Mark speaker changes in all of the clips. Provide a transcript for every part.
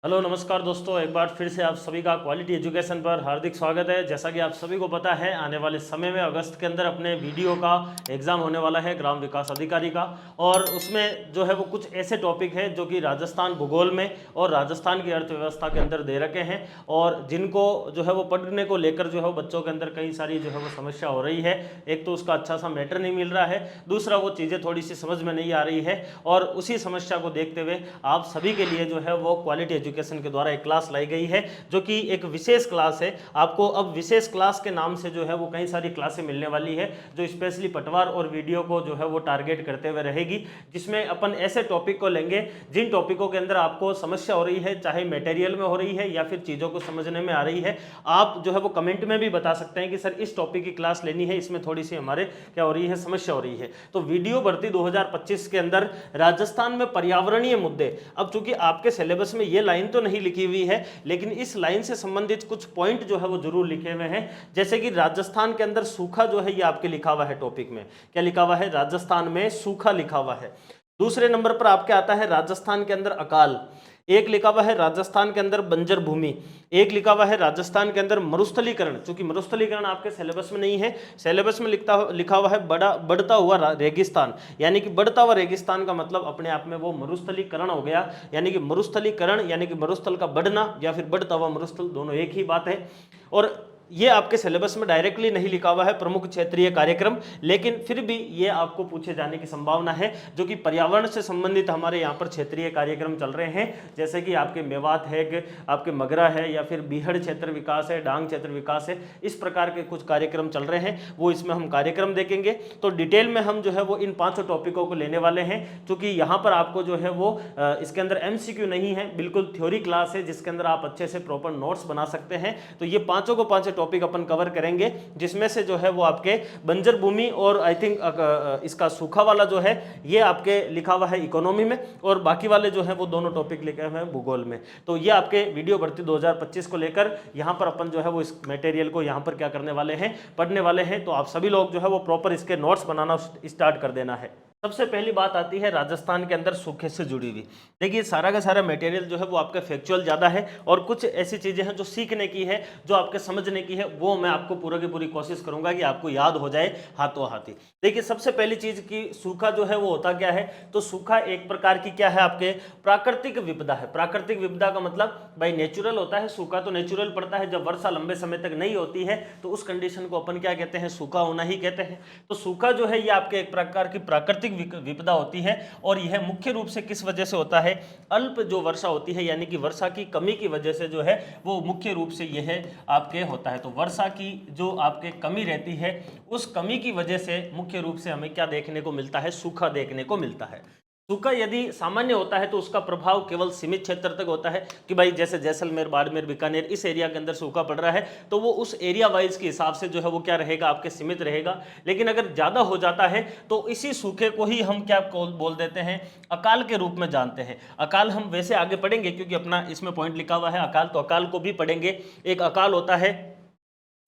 Speaker 1: Hello नमस्कार दोस्तों, एक बार फिर से आप सभी का क्वालिटी एजुकेशन पर हार्दिक स्वागत है। जैसा कि आप सभी को पता है, आने वाले समय में अगस्त के अंदर अपने वीडियो का एग्ज़ाम होने वाला है ग्राम विकास अधिकारी का। और उसमें जो है वो कुछ ऐसे टॉपिक है जो कि राजस्थान भूगोल में और राजस्थान की अर्थव्यवस्था के अंदर दे रखे हैं, और जिनको जो है वो पढ़ने को लेकर जो है वो बच्चों के अंदर कई सारी जो है वो समस्या हो रही है। एक तो उसका अच्छा सा मैटर नहीं मिल रहा है, दूसरा वो चीज़ें थोड़ी सी समझ में नहीं आ रही है। और उसी समस्या को देखते हुए आप सभी के लिए जो है वो क्वालिटी एजुकेशन के द्वारा एक क्लास लाई गई है, जो कि एक विशेष क्लास है। आपको अब विशेष क्लास के नाम से जो है वो कई सारी क्लासें मिलने वाली है, जो स्पेशली पटवार और वीडियो को जो है वो टारगेट करते हुए रहेगी, जिसमें अपन ऐसे टॉपिक को लेंगे जिन टॉपिकों के अंदर आपको समस्या हो रही है, चाहे मटेरियल में हो रही है या फिर चीज़ों को समझने में आ रही है। आप जो है वो कमेंट में भी बता सकते हैं कि सर इस टॉपिक की क्लास लेनी है, इसमें थोड़ी सी हमारे क्या हो रही है, समस्या हो रही है। तो वीडियो भर्ती 2025 के अंदर राजस्थान में पर्यावरणीय मुद्दे, अब चूंकि आपके सिलेबस में ये लाइन तो नहीं लिखी हुई है, लेकिन इस लाइन से संबंधित कुछ पॉइंट जो है वो जरूर लिखे हुए हैं। जैसे कि राजस्थान के अंदर सूखा जो है, ये आपके लिखा हुआ है टॉपिक में, क्या लिखा हुआ है, राजस्थान में सूखा लिखा हुआ है। दूसरे नंबर पर आपके आता है राजस्थान के अंदर अकाल। एक लिखा हुआ है राजस्थान के अंदर बंजर भूमि। एक लिखा हुआ है राजस्थान के अंदर मरुस्थलीकरण, चूंकि मरुस्थलीकरण आपके सिलेबस में नहीं है, सिलेबस में लिखा हुआ है बढ़ता हुआ रेगिस्तान। यानी कि बढ़ता हुआ रेगिस्तान का मतलब अपने आप में वो मरुस्थलीकरण हो गया। यानी कि मरुस्थलीकरण यानी कि मरुस्थल का बढ़ना या फिर बढ़ता हुआ मरुस्थल, दोनों एक ही बात है। और ये आपके सिलेबस में डायरेक्टली नहीं लिखा हुआ है प्रमुख क्षेत्रीय कार्यक्रम, लेकिन फिर भी ये आपको पूछे जाने की संभावना है, जो कि पर्यावरण से संबंधित हमारे यहाँ पर क्षेत्रीय कार्यक्रम चल रहे हैं। जैसे कि आपके मेवात है, आपके मगरा है, या फिर बीहड़ क्षेत्र विकास है, डांग क्षेत्र विकास है, इस प्रकार के कुछ कार्यक्रम चल रहे हैं, वो इसमें हम कार्यक्रम देखेंगे। तो डिटेल में हम जो है वो इन पांचों टॉपिकों को लेने वाले हैं, क्योंकि यहाँ पर आपको जो है वो इसके अंदर एमसीक्यू नहीं है, बिल्कुल थ्योरी क्लास है, जिसके अंदर आप अच्छे से प्रॉपर नोट्स बना सकते हैं। तो ये पांचों को पांचों टॉपिक अपन कवर करेंगे, जिसमें से जो है वो आपके बंजर भूमि और आई थिंक इसका सूखा वाला जो है ये आपके लिखा हुआ है इकोनॉमी में, और बाकी वाले जो है वो दोनों टॉपिक लिखे हुए हैं भूगोल में। तो ये आपके वीडियो भर्ती 2025 को लेकर यहाँ पर अपन जो है वो इस मटेरियल को यहाँ पर क्या करने वाले हैं, पढ़ने वाले हैं। तो आप सभी लोग जो है वो प्रॉपर इसके नोट्स बनाना स्टार्ट कर देना है। सबसे पहली बात आती है राजस्थान के अंदर सूखे से जुड़ी हुई। देखिए सारा का सारा मटेरियल जो है वो आपका फैक्चुअल ज़्यादा है, और कुछ ऐसी चीज़ें हैं जो सीखने की है, जो आपके समझने की है, वो मैं आपको पूरा की पूरी कोशिश करूंगा कि आपको याद हो जाए हाथों हाथी। देखिए सबसे पहली चीज़ की सूखा जो है वो होता क्या है, तो सूखा एक प्रकार की क्या है, आपके प्राकृतिक विपदा है। प्राकृतिक विपदा का मतलब भाई नेचुरल होता है, सूखा तो नेचुरल पड़ता है, जब वर्षा लंबे समय तक नहीं होती है तो उस कंडीशन को अपन क्या कहते हैं, सूखा होना ही कहते हैं। तो सूखा जो है ये आपके एक प्रकार की प्राकृतिक विपदा होती है, और यह मुख्य रूप से किस वजह से होता है, अल्प जो वर्षा होती है, यानी कि वर्षा की कमी की वजह से जो है वो मुख्य रूप से यह आपके होता है। तो वर्षा की जो आपके कमी रहती है, उस कमी की वजह से मुख्य रूप से हमें क्या देखने को मिलता है, सूखा देखने को मिलता है। सूखा यदि सामान्य होता है तो उसका प्रभाव केवल सीमित क्षेत्र तक होता है, कि भाई जैसे जैसलमेर, बाड़मेर, बीकानेर, इस एरिया के अंदर सूखा पड़ रहा है तो वो उस एरिया वाइज के हिसाब से जो है वो क्या रहेगा, आपके सीमित रहेगा। लेकिन अगर ज़्यादा हो जाता है तो इसी सूखे को ही हम क्या बोल देते हैं, अकाल के रूप में जानते हैं। अकाल हम वैसे आगे पढ़ेंगे, क्योंकि अपना इसमें पॉइंट लिखा हुआ है अकाल, तो अकाल को भी पढ़ेंगे। एक अकाल होता है,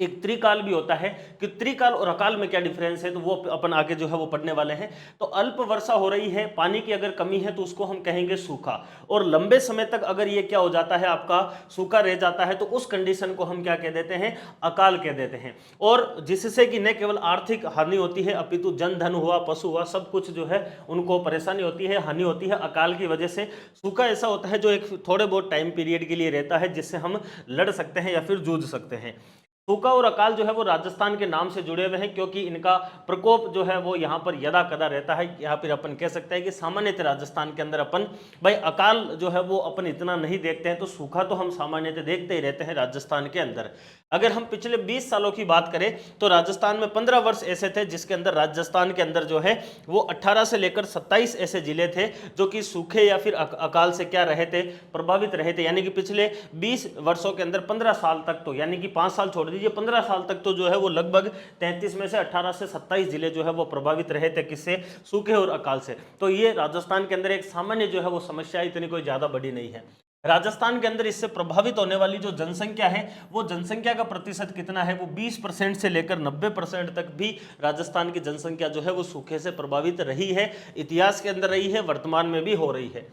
Speaker 1: एक त्रिकाल भी होता है, कि त्रिकाल और अकाल में क्या डिफरेंस है, तो वो अपन आगे जो है वो पढ़ने वाले हैं। तो अल्प वर्षा हो रही है, पानी की अगर कमी है तो उसको हम कहेंगे सूखा, और लंबे समय तक अगर ये क्या हो जाता है, आपका सूखा रह जाता है, तो उस कंडीशन को हम क्या कह देते हैं, अकाल कह देते हैं। और जिससे कि न केवल आर्थिक हानि होती है, अपितु जन धन हुआ, पशु हुआ, सब कुछ जो है उनको परेशानी होती है, हानि होती है अकाल की वजह से। सूखा ऐसा होता है जो एक थोड़े बहुत टाइम पीरियड के लिए रहता है, जिससे हम लड़ सकते हैं या फिर जूझ सकते हैं। सूखा और अकाल जो है वो राजस्थान के नाम से जुड़े हुए हैं, क्योंकि इनका प्रकोप जो है वो यहाँ पर यदा कदा रहता है। यहाँ फिर अपन कह सकते हैं कि सामान्यतः राजस्थान के अंदर अपन भाई अकाल जो है वो अपन इतना नहीं देखते हैं, तो सूखा तो हम सामान्यतः देखते ही रहते हैं राजस्थान के अंदर। अगर हम पिछले 20 सालों की बात करें तो राजस्थान में 15 वर्ष ऐसे थे जिसके अंदर राजस्थान के अंदर जो है वो 18 से लेकर 27 ऐसे जिले थे जो कि सूखे या फिर अकाल से क्या रहे थे, प्रभावित रहे थे। यानी कि पिछले 20 वर्षों के अंदर 15 साल तक, तो यानी कि 5 साल छोड़ दीजिए, 15 साल तक तो जो है वो लगभग 33 में से 18 से 27 जिले जो है वो प्रभावित रहे थे, किससे, सूखे और अकाल से। तो ये राजस्थान के अंदर एक सामान्य जो है वो समस्या, इतनी कोई ज्यादा बड़ी नहीं है। राजस्थान के अंदर इससे प्रभावित होने वाली जो जनसंख्या है, वो जनसंख्या का प्रतिशत कितना है, वो 20% से लेकर 90% तक भी राजस्थान की जनसंख्या जो है वो सूखे से प्रभावित रही है, इतिहास के अंदर रही है, वर्तमान में भी हो रही है।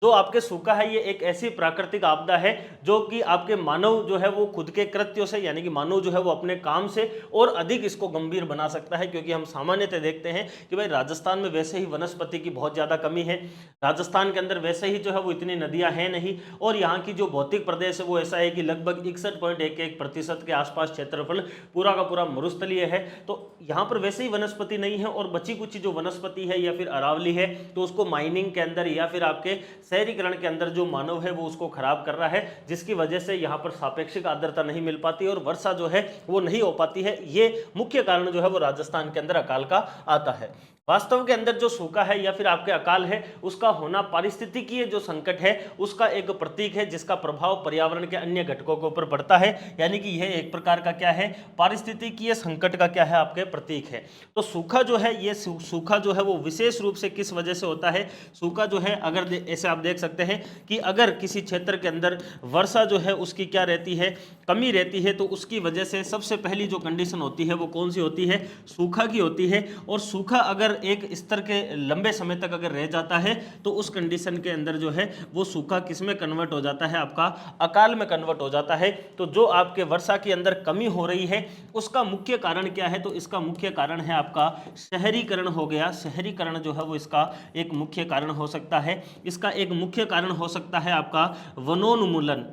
Speaker 1: जो आपके सूखा है ये एक ऐसी प्राकृतिक आपदा है जो कि आपके मानव जो है वो खुद के कृत्यों से, यानी कि मानव जो है वो अपने काम से और अधिक इसको गंभीर बना सकता है, क्योंकि हम सामान्यतः देखते हैं कि भाई राजस्थान में वैसे ही वनस्पति की बहुत ज़्यादा कमी है, राजस्थान के अंदर वैसे ही जो है वो इतनी नदियाँ हैं नहीं, और यहाँ की जो भौतिक प्रदेश है वो ऐसा है कि लगभग 61.11% के आसपास क्षेत्रफल पूरा का पूरा मरुस्थलीय है। तो यहाँ पर वैसे ही वनस्पति नहीं है, और बची कुछ जो वनस्पति है या फिर अरावली है तो उसको माइनिंग के अंदर या फिर आपके शहरीकरण के अंदर जो मानव है वो उसको खराब कर रहा है, जिसकी वजह से यहाँ पर सापेक्षिक आर्द्रता नहीं मिल पाती और वर्षा जो है वो नहीं हो पाती है। ये मुख्य कारण जो है वो राजस्थान के अंदर अकाल का आता है। वास्तव के अंदर जो सूखा है या फिर आपके अकाल है उसका होना पारिस्थितिकीय जो संकट है उसका एक प्रतीक है, जिसका प्रभाव पर्यावरण के अन्य घटकों के ऊपर पड़ता है, यानी कि यह एक प्रकार का क्या है, पारिस्थितिकीय संकट का क्या है, आपके प्रतीक है। तो सूखा जो है ये सूखा जो है वो विशेष रूप से किस वजह से होता है, सूखा जो है अगर ऐसे आप देख सकते हैं कि अगर किसी क्षेत्र के अंदर वर्षा जो है उसकी क्या रहती है, कमी रहती है, तो उसकी वजह से सबसे पहली जो कंडीशन होती है वो कौन सी होती है, सूखा की होती है। और सूखा अगर एक स्तर के लंबे समय तक अगर रह जाता है तो उस कंडीशन के अंदर जो है वो सूखा किस में कन्वर्ट हो जाता है, आपका अकाल में कन्वर्ट हो जाता है। तो जो आपके वर्षा के अंदर कमी हो रही है उसका मुख्य कारण क्या है, तो इसका मुख्य कारण है आपका शहरीकरण हो गया। शहरीकरण जो है वो इसका एक मुख्य कारण हो सकता है। इसका एक मुख्य कारण हो सकता है आपका वनोन्मूलन।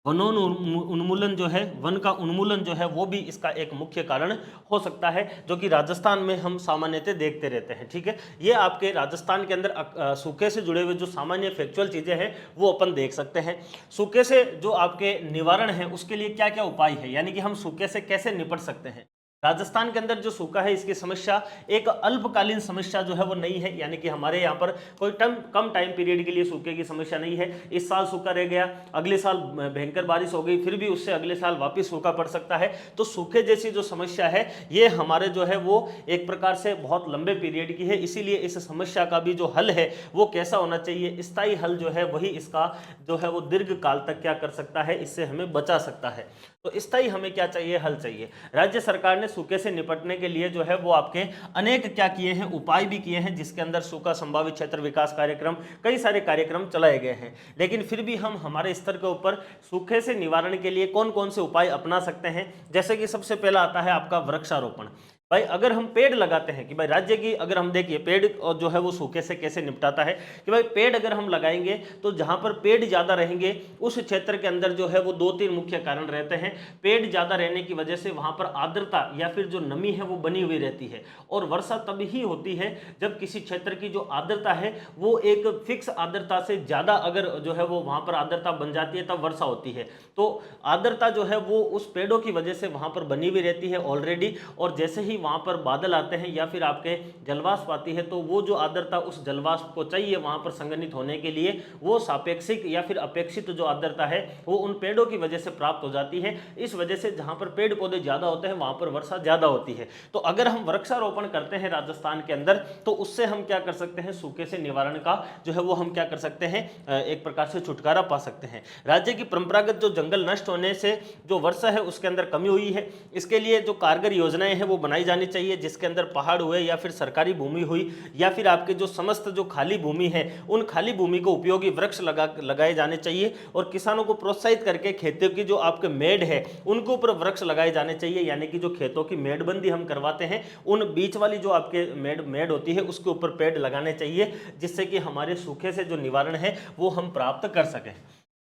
Speaker 1: उन्मूलन जो है, वन का उन्मूलन जो है वो भी इसका एक मुख्य कारण हो सकता है, जो कि राजस्थान में हम सामान्यतः देखते रहते हैं। ठीक है, ये आपके राजस्थान के अंदर सूखे से जुड़े हुए जो सामान्य फैक्चुअल चीज़ें हैं वो अपन देख सकते हैं। सूखे से जो आपके निवारण है उसके लिए क्या क्या उपाय है, यानी कि हम सूखे से कैसे निपट सकते हैं। राजस्थान के अंदर जो सूखा है इसकी समस्या एक अल्पकालीन समस्या जो है वो नहीं है, यानी कि हमारे यहाँ पर कोई कम टाइम पीरियड के लिए सूखे की समस्या नहीं है। इस साल सूखा रह गया, अगले साल भयंकर बारिश हो गई, फिर भी उससे अगले साल वापस सूखा पड़ सकता है। तो सूखे जैसी जो समस्या है ये हमारे जो है वो एक प्रकार से बहुत लंबे पीरियड की है, इसीलिए इस समस्या का भी जो हल है वो कैसा होना चाहिए, स्थायी हल जो है वही इसका जो है वो दीर्घ काल तक क्या कर सकता है, इससे हमें बचा सकता है। तो स्थायी हमें क्या चाहिए, हल चाहिए। राज्य सरकार ने सूखे से निपटने के लिए जो है वो आपके अनेक क्या किए हैं, उपाय भी किए हैं, जिसके अंदर सूखा संभावित क्षेत्र विकास कार्यक्रम, कई सारे कार्यक्रम चलाए गए हैं। लेकिन फिर भी हम हमारे स्तर के ऊपर सूखे से निवारण के लिए कौन कौन से उपाय अपना सकते हैं, जैसे कि सबसे पहला आता है आपका वृक्षारोपण। भाई अगर हम पेड़ लगाते हैं कि भाई राज्य की अगर हम देखिए पेड़ और जो है वो सूखे से कैसे निपटाता है कि भाई पेड़ अगर हम लगाएंगे तो जहां पर पेड़ ज़्यादा रहेंगे उस क्षेत्र के अंदर जो है वो 2-3 मुख्य कारण रहते हैं। पेड़ ज़्यादा रहने की वजह से वहां पर आर्द्रता या फिर जो नमी है वो बनी हुई रहती है, और वर्षा तब ही होती है जब किसी क्षेत्र की जो आर्द्रता है वो एक फिक्स आर्द्रता से ज़्यादा अगर जो है वो वहां पर आर्द्रता बन जाती है तब वर्षा होती है। तो आर्द्रता जो है वो उस पेड़ों की वजह से वहां पर बनी हुई रहती है ऑलरेडी, और जैसे ही वहां पर बादल आते हैं या फिर आपके जलवाष्प आती है तो वो जो आर्द्रता उस जलवाष्प को चाहिए वहां पर संघनित होने के लिए वो सापेक्षिक या फिर अपेक्षित जो आर्द्रता है वो उन पेड़ों की वजह से प्राप्त हो जाती है। इस वजह से जहां पर पेड़ पौधे ज्यादा होते हैं वहां पर वर्षा ज्यादा होती है। तो अगर हम वृक्षारोपण करते हैं राजस्थान के अंदर तो उससे हम क्या कर सकते हैं, सूखे से निवारण का जो है वो हम क्या कर सकते हैं, एक प्रकार से छुटकारा पा सकते हैं। राज्य की परंपरागत जो जंगल नष्ट होने से जो वर्षा है उसके अंदर कमी हुई है, इसके लिए जो कारगर योजनाएं हैं वो बनाई जानी चाहिए, जिसके अंदर पहाड़ हुए या फिर सरकारी भूमि हुई या फिर आपके जो समस्त जो खाली भूमि है उन खाली भूमि को उपयोगी वृक्ष लगाए जाने चाहिए, और किसानों को प्रोत्साहित करके खेतों की जो आपके मेड़ है उनके ऊपर वृक्ष लगाए जाने चाहिए, यानी कि जो खेतों की मेड़बंदी हम करवाते हैं उन बीच वाली जो आपके मेड़ होती है उसके ऊपर पेड़ लगाने चाहिए, जिससे कि हमारे सूखे से जो निवारण है वो हम प्राप्त कर सकें।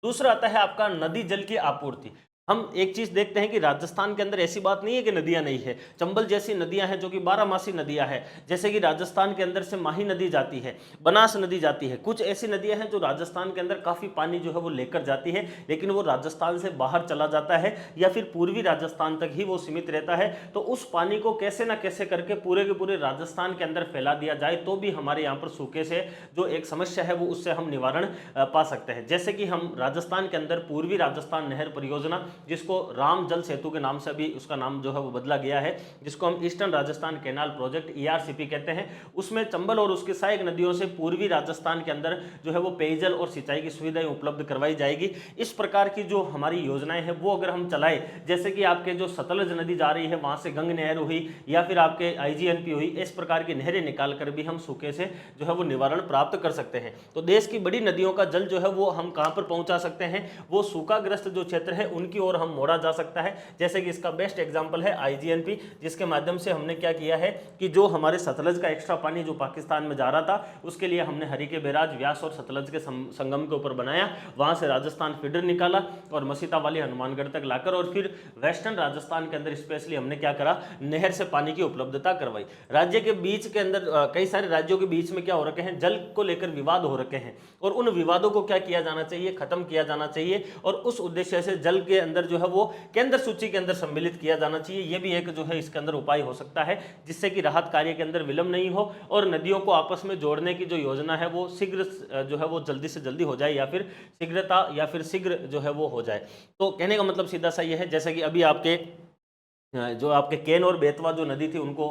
Speaker 1: दूसरा आता है आपका नदी जल की आपूर्ति। हम एक चीज देखते हैं कि राजस्थान के अंदर ऐसी बात नहीं है कि नदियां नहीं है, चंबल जैसी नदियां हैं जो कि 12 मासी नदियां हैं, जैसे कि राजस्थान के अंदर से माही नदी जाती है, बनास नदी जाती है। कुछ ऐसी नदियां हैं जो राजस्थान के अंदर काफी पानी जो है वो लेकर जाती है, लेकिन वो राजस्थान से बाहर चला जाता है या फिर पूर्वी राजस्थान तक ही वो सीमित रहता है। तो उस पानी को कैसे ना कैसे करके पूरे के पूरे राजस्थान के अंदर फैला दिया जाए तो भी हमारे यहाँ पर सूखे से जो एक समस्या है वो उससे हम निवारण पा सकते हैं। जैसे कि हम राजस्थान के अंदर पूर्वी राजस्थान नहर परियोजना जिसको राम जल सेतु के नाम से अभी उसका नाम जो है वो बदला गया है, जिसको हम eastern Rajasthan canal project ERCP कहते हैं। उसमें चंबल और उसकी सहायक नदियों से पूर्वी राजस्थान के अंदर जो है वो पेयजल और सिंचाई की सुविधाएं उपलब्ध करवाई जाएगी। इस प्रकार की जो हमारी योजनाएं हैं वो अगर हम चलाएं, जैसे कि आपके जो सतलज नदी जा रही है वहां से गंग नहर हुई या फिर आपके IGNP हुई, इस प्रकार की नहरें निकाल कर भी हम सूखे से जो है वो निवारण प्राप्त कर सकते हैं। तो देश की बड़ी नदियों का जल जो है वो हम कहां पर पहुंचा सकते हैं, वो सूखाग्रस्त जो क्षेत्र है उनकी ओर हम मोड़ा जा सकता है। जैसे कि इसका बेस्ट एग्जांपल है IGNP, जिसके माध्यम से हमने क्या किया है कि जो हमारे सतलज का एक्स्ट्रा पानी जो पाकिस्तान में जा रहा था उसके लिए हमने हरिके बैराज, व्यास और सतलज के संगम के ऊपर बनाया, वहां से राजस्थान फीडर निकाला और मसीता वाली हनुमानगढ़ तक लाकर और फिर वेस्टर्न राजस्थान के अंदर स्पेशली हमने क्या करा, नहर से पानी की उपलब्धता करवाई। राज्य के बीच के अंदर कई सारे राज्यों के बीच में क्या हो रखे हैं, जल को लेकर विवाद हो रखे हैं और उन विवादों को क्या किया जाना चाहिए, खत्म किया जाना चाहिए और उस उद्देश्य से जल के अंदर जो है वो केंद्र सूची के अंदर सम्मिलित किया जाना चाहिए। यह भी एक जो है इसके अंदर उपाय हो सकता है, जिससे कि राहत कार्य के अंदर विलंब नहीं हो और नदियों को आपस में जोड़ने की जो योजना है वो शीघ्र जो है वो जल्दी से जल्दी हो जाए या फिर शीघ्रता या फिर शीघ्र जो है वो हो जाए। तो कहने का मतलब सीधा सा ये है, जैसे कि अभी आपके जो आपके केन और बेतवा जो नदी थी उनको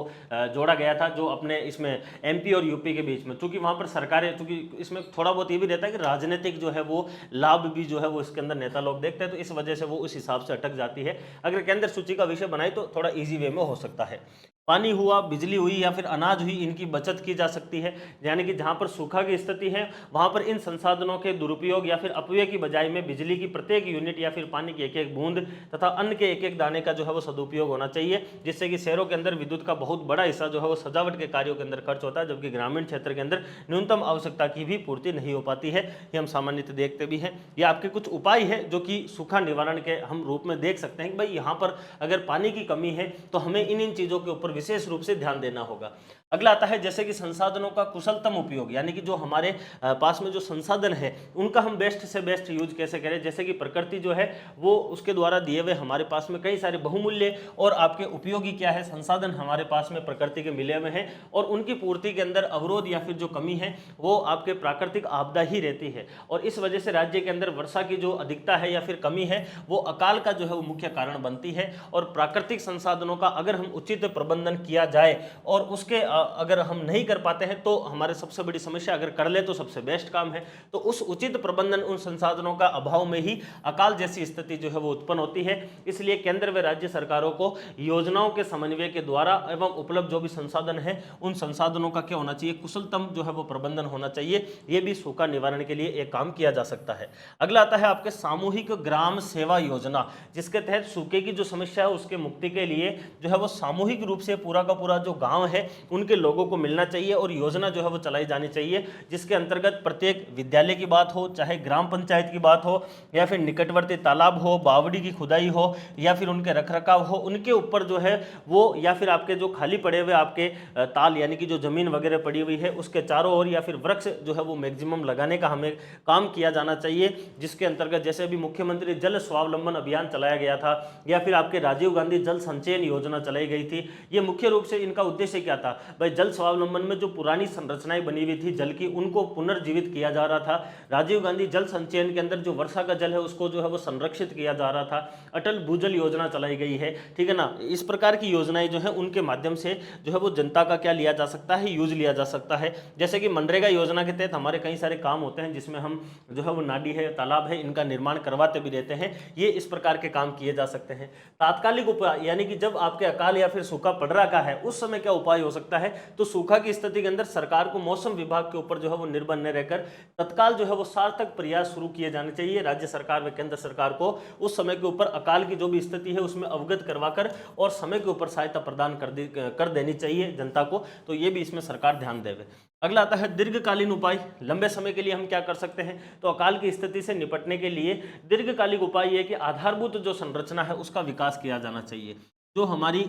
Speaker 1: जोड़ा गया था, जो अपने इसमें MP और UP के बीच में, चूंकि वहां पर सरकारें, चूंकि इसमें थोड़ा बहुत ये भी रहता है कि राजनीतिक जो है वो लाभ भी जो है वो इसके अंदर नेता लोग देखते हैं, तो इस वजह से वो उस हिसाब से अटक जाती है। अगर केंद्र सूची का विषय बनाए तो थोड़ा ईजी वे में हो सकता है। पानी हुआ, बिजली हुई या फिर अनाज हुई, इनकी बचत की जा सकती है। यानी कि जहां पर सूखा की स्थिति है वहां पर इन संसाधनों के दुरुपयोग या फिर अपव्यय की बजाय में बिजली की प्रत्येक यूनिट या फिर पानी की एक एक बूंद तथा अन्न के एक एक दाने का जो है वो सदुपयोग होना चाहिए, जिससे कि शहरों के अंदर विद्युत का बहुत बड़ा हिस्सा जो है वो सजावट के कार्यों के अंदर खर्च होता है, जबकि ग्रामीण क्षेत्र के अंदर न्यूनतम आवश्यकता की भी पूर्ति नहीं हो पाती है। ये हम सामान्यतः देखते भी हैं। ये आपके कुछ उपाय है जो कि सूखा निवारण के हम रूप में देख सकते हैं कि भाई यहाँ पर अगर पानी की कमी है तो हमें इन चीजों के ऊपर विशेष रूप से ध्यान देना होगा। अगला आता है जैसे कि संसाधनों का कुशलतम उपयोग, यानी कि जो हमारे पास में जो संसाधन है उनका हम बेस्ट से बेस्ट यूज कैसे करें। जैसे कि प्रकृति जो है वो उसके द्वारा दिए हुए हमारे पास में कई सारे बहुमूल्य और आपके उपयोगी क्या है संसाधन हमारे पास में प्रकृति के मिले हुए हैं और उनकी पूर्ति के अंदर अवरोध या फिर जो कमी है वो आपके प्राकृतिक आपदा ही रहती है। और इस वजह से राज्य के अंदर वर्षा की जो अधिकता है या फिर कमी है वो अकाल का जो है वो मुख्य कारण बनती है। और प्राकृतिक संसाधनों का अगर हम उचित प्रबंधन किया जाए और उसके अगर हम नहीं कर पाते हैं तो हमारे सबसे बड़ी समस्या, अगर कर ले तो सबसे बेस्ट काम है। तो उस उचित प्रबंधन, उन संसाधनों का अभाव में ही अकाल जैसी स्थिति जो है वो उत्पन्न होती है। इसलिए केंद्र व राज्य सरकारों को योजनाओं के समन्वय के द्वारा एवं उपलब्ध जो भी संसाधन है उन संसाधनों का क्या होना चाहिए, कुशलतम जो है वो प्रबंधन होना चाहिए। ये भी सूखा निवारण के लिए एक काम किया जा सकता है। अगला आता है आपके सामूहिक ग्राम सेवा योजना, जिसके तहत सूखे की जो समस्या है उसके मुक्ति के लिए जो है वो सामूहिक रूप से पूरा का पूरा जो गांव है उनके लोगों को मिलना चाहिए और योजना जो है वो चलाई जानी चाहिए, जिसके अंतर्गत प्रत्येक विद्यालय की बात हो, चाहे ग्राम पंचायत की बात हो या फिर निकटवर्ती तालाब हो, बावड़ी की खुदाई हो या फिर उनके रखरखाव हो, उनके ऊपर जो है वो या फिर आपके जो खाली पड़े हुए आपके ताल यानी कि जो जमीन वगैरह पड़ी हुई है उसके चारों ओर या फिर वृक्ष जो है वो मैक्सिमम लगाने का हमें काम किया जाना चाहिए। जिसके अंतर्गत जैसे अभी मुख्यमंत्री जल स्वावलंबन अभियान चलाया गया था या फिर आपके राजीव गांधी जल संचयन योजना चलाई गई थी। ये मुख्य रूप से इनका उद्देश्य क्या था भाई, जल स्वावलंबन में जो पुरानी संरचनाएं बनी हुई थी जल की उनको पुनर्जीवित किया जा रहा था। राजीव गांधी जल संचयन के अंदर जो वर्षा का जल है उसको जो है वो संरक्षित किया जा रहा था। अटल भूजल योजना चलाई गई है, ठीक है ना। इस प्रकार की योजनाएं जो है उनके माध्यम से जो है वो जनता का क्या लिया जा सकता है, यूज लिया जा सकता है। जैसे कि मनरेगा योजना के तहत हमारे कई सारे काम होते हैं जिसमें हम जो है वो नाली है, तालाब है, इनका निर्माण करवाते भी रहते हैं। ये इस प्रकार के काम किए जा सकते हैं। तात्कालिक उपाय यानी कि जब आपके अकाल या फिर सूखा पड़ रहा का है उस समय क्या उपाय हो सकता है, तो सूखा की स्थिति के अंदर सरकार को मौसम विभाग के ऊपर जो है वो निर्भर न रहकर तत्काल जो है वो सार्थक प्रयास शुरू किए जाने चाहिए। राज्य सरकार व केंद्र सरकार को उस समय के ऊपर अकाल की जो भी स्थिति है उसमें अवगत करवाकर और समय के ऊपर सहायता प्रदान कर देनी चाहिए जनता को। तो ये भी इसमें सरकार ध्यान देवे। अगला आता है दीर्घकालीन उपाय। लंबे समय के लिए हम क्या कर सकते हैं, तो अकाल की स्थिति से निपटने के लिए दीर्घकालिक उपाय ये कि आधारभूत जो संरचना है उसका विकास किया जाना चाहिए। जो हमारी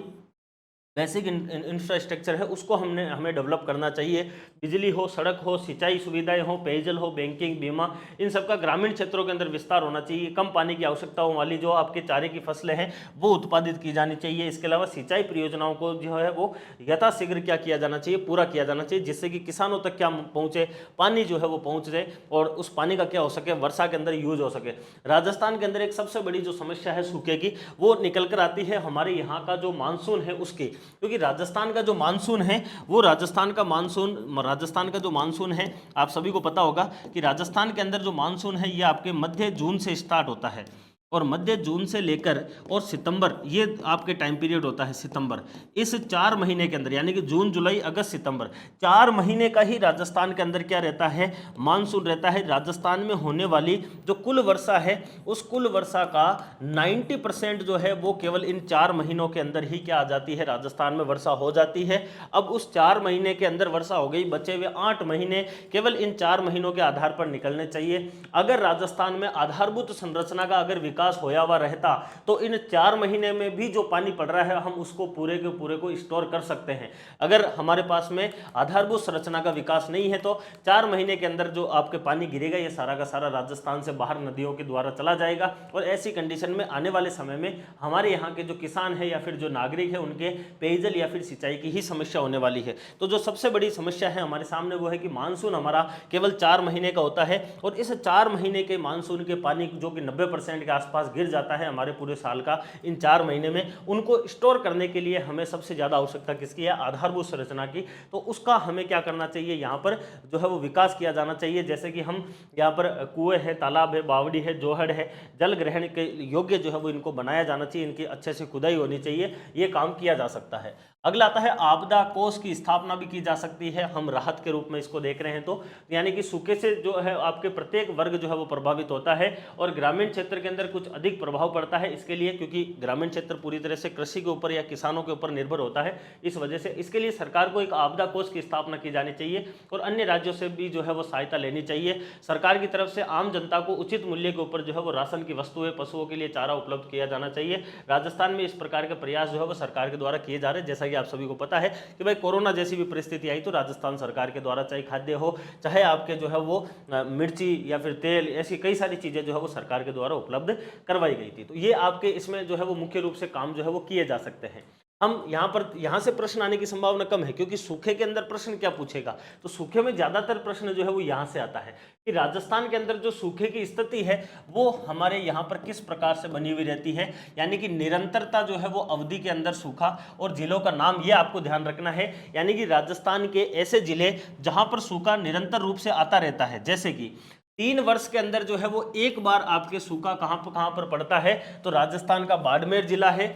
Speaker 1: बेसिक इंफ्रास्ट्रक्चर है उसको हमें डेवलप करना चाहिए। बिजली हो, सड़क हो, सिंचाई सुविधाएं हो, पेयजल हो, बैंकिंग, बीमा, इन सब का ग्रामीण क्षेत्रों के अंदर विस्तार होना चाहिए। कम पानी की आवश्यकताओं वाली जो आपके चारे की फसलें हैं वो उत्पादित की जानी चाहिए। इसके अलावा सिंचाई परियोजनाओं को जो है वो यथाशीघ्र क्या किया जाना चाहिए, पूरा किया जाना चाहिए, जिससे कि किसानों तक क्या पहुंचे, पानी जो है वो पहुंच जाए और उस पानी का क्या हो सके, वर्षा के अंदर यूज हो सके। राजस्थान के अंदर एक सबसे बड़ी जो समस्या है सूखे की, वो निकल कर आती है हमारे यहाँ का जो मानसून है उसकी, क्योंकि राजस्थान का जो मानसून है वो राजस्थान का जो मानसून है आप सभी को पता होगा कि राजस्थान के अंदर जो मानसून है ये आपके मध्य जून से स्टार्ट होता है और मध्य जून से लेकर और सितंबर, ये आपके टाइम पीरियड होता है सितंबर। इस 4 महीने के अंदर यानी कि जून, जुलाई, अगस्त, सितंबर, 4 महीने का ही राजस्थान के अंदर क्या रहता है, मानसून रहता है। राजस्थान में होने वाली जो कुल वर्षा है उस कुल वर्षा का 90% जो है वो केवल इन 4 महीनों के अंदर ही क्या आ जाती है, राजस्थान में वर्षा हो जाती है। अब उस 4 महीने के अंदर वर्षा हो गई, बचे हुए 8 महीने केवल इन 4 महीनों के आधार पर निकलने चाहिए। अगर राजस्थान में आधारभूत संरचना का अगर विकास होया हुआ रहता तो इन 4 महीने में भी जो पानी पड़ रहा है हम उसको पूरे के पूरे को स्टोर कर सकते हैं। अगर हमारे पास में आधारभूत संरचना का विकास नहीं है तो 4 महीने के अंदर जो आपके पानी गिरेगा ये सारा का सारा राजस्थान से बाहर नदियों के द्वारा चला जाएगा और ऐसी कंडीशन में आने वाले समय में हमारे यहाँ के जो किसान है या फिर जो नागरिक है उनके पेयजल या फिर सिंचाई की ही समस्या होने वाली है। तो जो सबसे बड़ी समस्या है हमारे सामने वो है कि मानसून हमारा केवल 4 महीने का होता है और इस 4 महीने के मानसून के पानी जो कि 90% के आसपास गिर जाता है हमारे पूरे साल का, इन 4 महीने में उनको स्टोर करने के लिए हमें सबसे ज़्यादा आवश्यकता किसकी है, आधारभूत संरचना की। तो उसका हमें क्या करना चाहिए, यहाँ पर जो है वो विकास किया जाना चाहिए। जैसे कि हम यहाँ पर कुएं है, तालाब है, बावड़ी है, जोहड़ है, जल ग्रहण के योग्य जो है वो इनको बनाया जाना चाहिए, इनकी अच्छे से खुदाई होनी चाहिए, ये काम किया जा सकता है। अगला आता है आपदा कोष की स्थापना भी की जा सकती है, हम राहत के रूप में इसको देख रहे हैं। तो यानी कि सूखे से जो है आपके प्रत्येक वर्ग जो है वो प्रभावित होता है और ग्रामीण क्षेत्र के अंदर कुछ अधिक प्रभाव पड़ता है इसके लिए, क्योंकि ग्रामीण क्षेत्र पूरी तरह से कृषि के ऊपर या किसानों के ऊपर निर्भर होता है। इस वजह से इसके लिए सरकार को एक आपदा कोष की स्थापना की जानी चाहिए और अन्य राज्यों से भी जो है वो सहायता लेनी चाहिए। सरकार की तरफ से आम जनता को उचित मूल्य के ऊपर जो है वो राशन की वस्तुएं, पशुओं के लिए चारा उपलब्ध किया जाना चाहिए। राजस्थान में इस प्रकार के प्रयास जो है वो सरकार के द्वारा किए जा रहे हैं। जैसा कि आप सभी को पता है कि भाई कोरोना जैसी भी परिस्थिति आई तो राजस्थान सरकार के द्वारा चाहे खाद्य हो, चाहे आपके जो है वो मिर्ची या फिर तेल, ऐसी कई सारी चीजें जो है वो सरकार के द्वारा उपलब्ध करवाई गई थी। तो ये आपके इसमें जो है वो मुख्य रूप से काम जो है वो किए जा सकते हैं। हम यहाँ से प्रश्न आने की संभावना कम है क्योंकि सूखे के अंदर प्रश्न क्या पूछेगा, तो सूखे में ज्यादातर प्रश्न जो है वो यहाँ से आता है कि राजस्थान के अंदर जो सूखे की स्थिति है वो हमारे यहाँ पर किस प्रकार से बनी हुई रहती है, यानी कि निरंतरता जो है वो अवधि के अंदर सूखा। और जिलों का नाम ये आपको ध्यान रखना है, यानी कि राजस्थान के ऐसे जिले जहां पर सूखा निरंतर रूप से आता रहता है, जैसे कि 3 वर्ष के अंदर जो है वो एक बार आपके सूखा कहां पर पड़ता है, तो राजस्थान का बाड़मेर जिला है,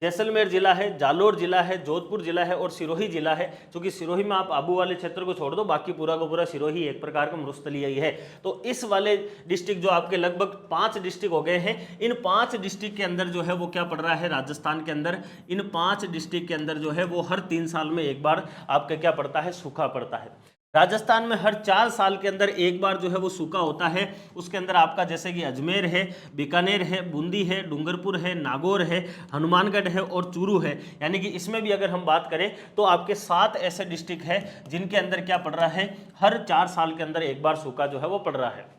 Speaker 1: जैसलमेर जिला है, जालोर जिला है, जोधपुर जिला है और सिरोही जिला है। क्योंकि सिरोही में आप आबू वाले क्षेत्र को छोड़ दो, बाकी पूरा का पूरा सिरोही एक प्रकार का मरुस्थलीय ही है। तो इस वाले डिस्ट्रिक्ट जो आपके लगभग 5 डिस्ट्रिक्ट हो गए हैं, इन 5 डिस्ट्रिक्ट के अंदर जो है वो क्या पड़ रहा है, राजस्थान के अंदर इन 5 डिस्ट्रिक्ट के अंदर जो है वो हर 3 साल में एक बार आपका क्या पड़ता है, सूखा पड़ता है। राजस्थान में हर 4 साल के अंदर एक बार जो है वो सूखा होता है। उसके अंदर आपका जैसे कि अजमेर है, बीकानेर है, बूंदी है, डूंगरपुर है, नागौर है, हनुमानगढ़ है और चूरू है। यानी कि इसमें भी अगर हम बात करें तो आपके 7 ऐसे डिस्ट्रिक्ट है जिनके अंदर क्या पड़ रहा है, हर 4 साल के अंदर एक बार सूखा जो है वो पड़ रहा है।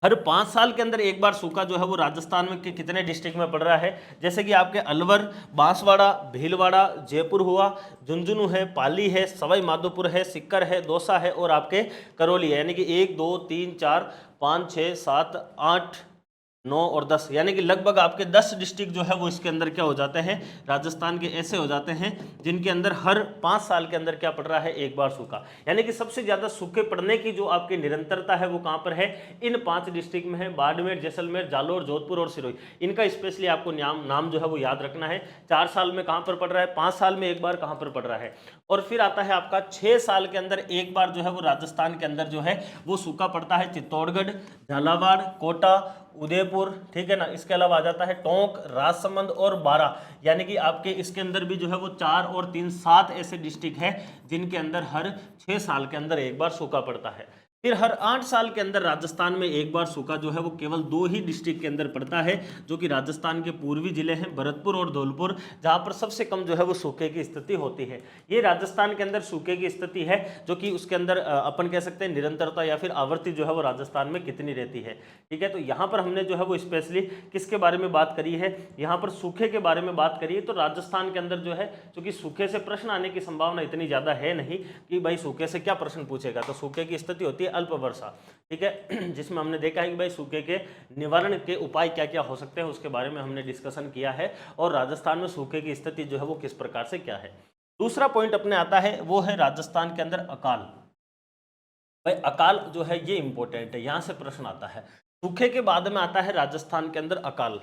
Speaker 1: हर 5 साल के अंदर एक बार सूखा जो है वो राजस्थान में कितने डिस्ट्रिक्ट में पड़ रहा है, जैसे कि आपके अलवर, बांसवाड़ा, भीलवाड़ा, जयपुर हुआ, झुंझुनू है, पाली है, सवाई माधोपुर है, सीकर है, दौसा है और आपके करौली है। यानी कि 1 2 3 4 5 6 7 8 9 और 10, यानी कि लगभग आपके 10 डिस्ट्रिक्ट जो है वो इसके अंदर क्या हो जाते हैं, राजस्थान के ऐसे हो जाते हैं जिनके अंदर हर 5 साल के अंदर क्या पड़ रहा है, एक बार सूखा। यानी कि सबसे ज्यादा सूखे पड़ने की जो आपकी निरंतरता है वो कहां पर है, इन 5 डिस्ट्रिक्ट में है, बाड़मेर, जैसलमेर, जालोर, जोधपुर और सिरोही। इनका स्पेशली आपको नाम जो है वो याद रखना है। 4 साल में कहां पर पड़ रहा है, 5 साल में एक बार कहां पर पड़ रहा है। और फिर आता है आपका 6 साल के अंदर एक बार जो है वो राजस्थान के अंदर जो है वो सूखा पड़ता है। चित्तौड़गढ़, झालावाड़, कोटा, उदयपुर, ठीक है ना। इसके अलावा आ जाता है टोंक, राजसमंद और बारां। यानी कि आपके इसके अंदर भी जो है वो 4 और 3 7 ऐसे डिस्ट्रिक्ट हैं जिनके अंदर हर 6 साल के अंदर एक बार सूखा पड़ता है। फिर हर 8 साल के अंदर राजस्थान में एक बार सूखा जो है वो केवल 2 ही डिस्ट्रिक्ट के अंदर पड़ता है, जो कि राजस्थान के पूर्वी जिले हैं भरतपुर और धौलपुर, जहां पर सबसे कम जो है वो सूखे की स्थिति होती है। ये राजस्थान के अंदर सूखे की स्थिति है, जो कि उसके अंदर अपन कह सकते हैं निरंतरता या फिर आवृत्ति जो है वो राजस्थान में कितनी रहती है। ठीक है, तो यहाँ पर हमने जो है वो स्पेशली किसके बारे में बात करी है, यहाँ पर सूखे के बारे में बात करी है। तो राजस्थान के अंदर जो है, चूंकि सूखे से प्रश्न आने की संभावना इतनी ज्यादा है नहीं कि भाई सूखे से क्या प्रश्न पूछेगा, तो सूखे की स्थिति होती है अल्प वर्षा। ठीक है, जिसमें हमने देखा है कि भाई सूखे के निवारण के उपाय क्या क्या हो सकते हैं, उसके बारे में हमने डिस्कशन किया है, और राजस्थान में सूखे की स्थिति जो है वो किस प्रकार से क्या है। दूसरा पॉइंट अपने आता है वो है राजस्थान के अंदर अकाल। भाई अकाल जो है ये इंपॉर्टेंट है, यहां से प्रश्न आता है। सूखे के बाद में आता है राजस्थान के अंदर अकाल।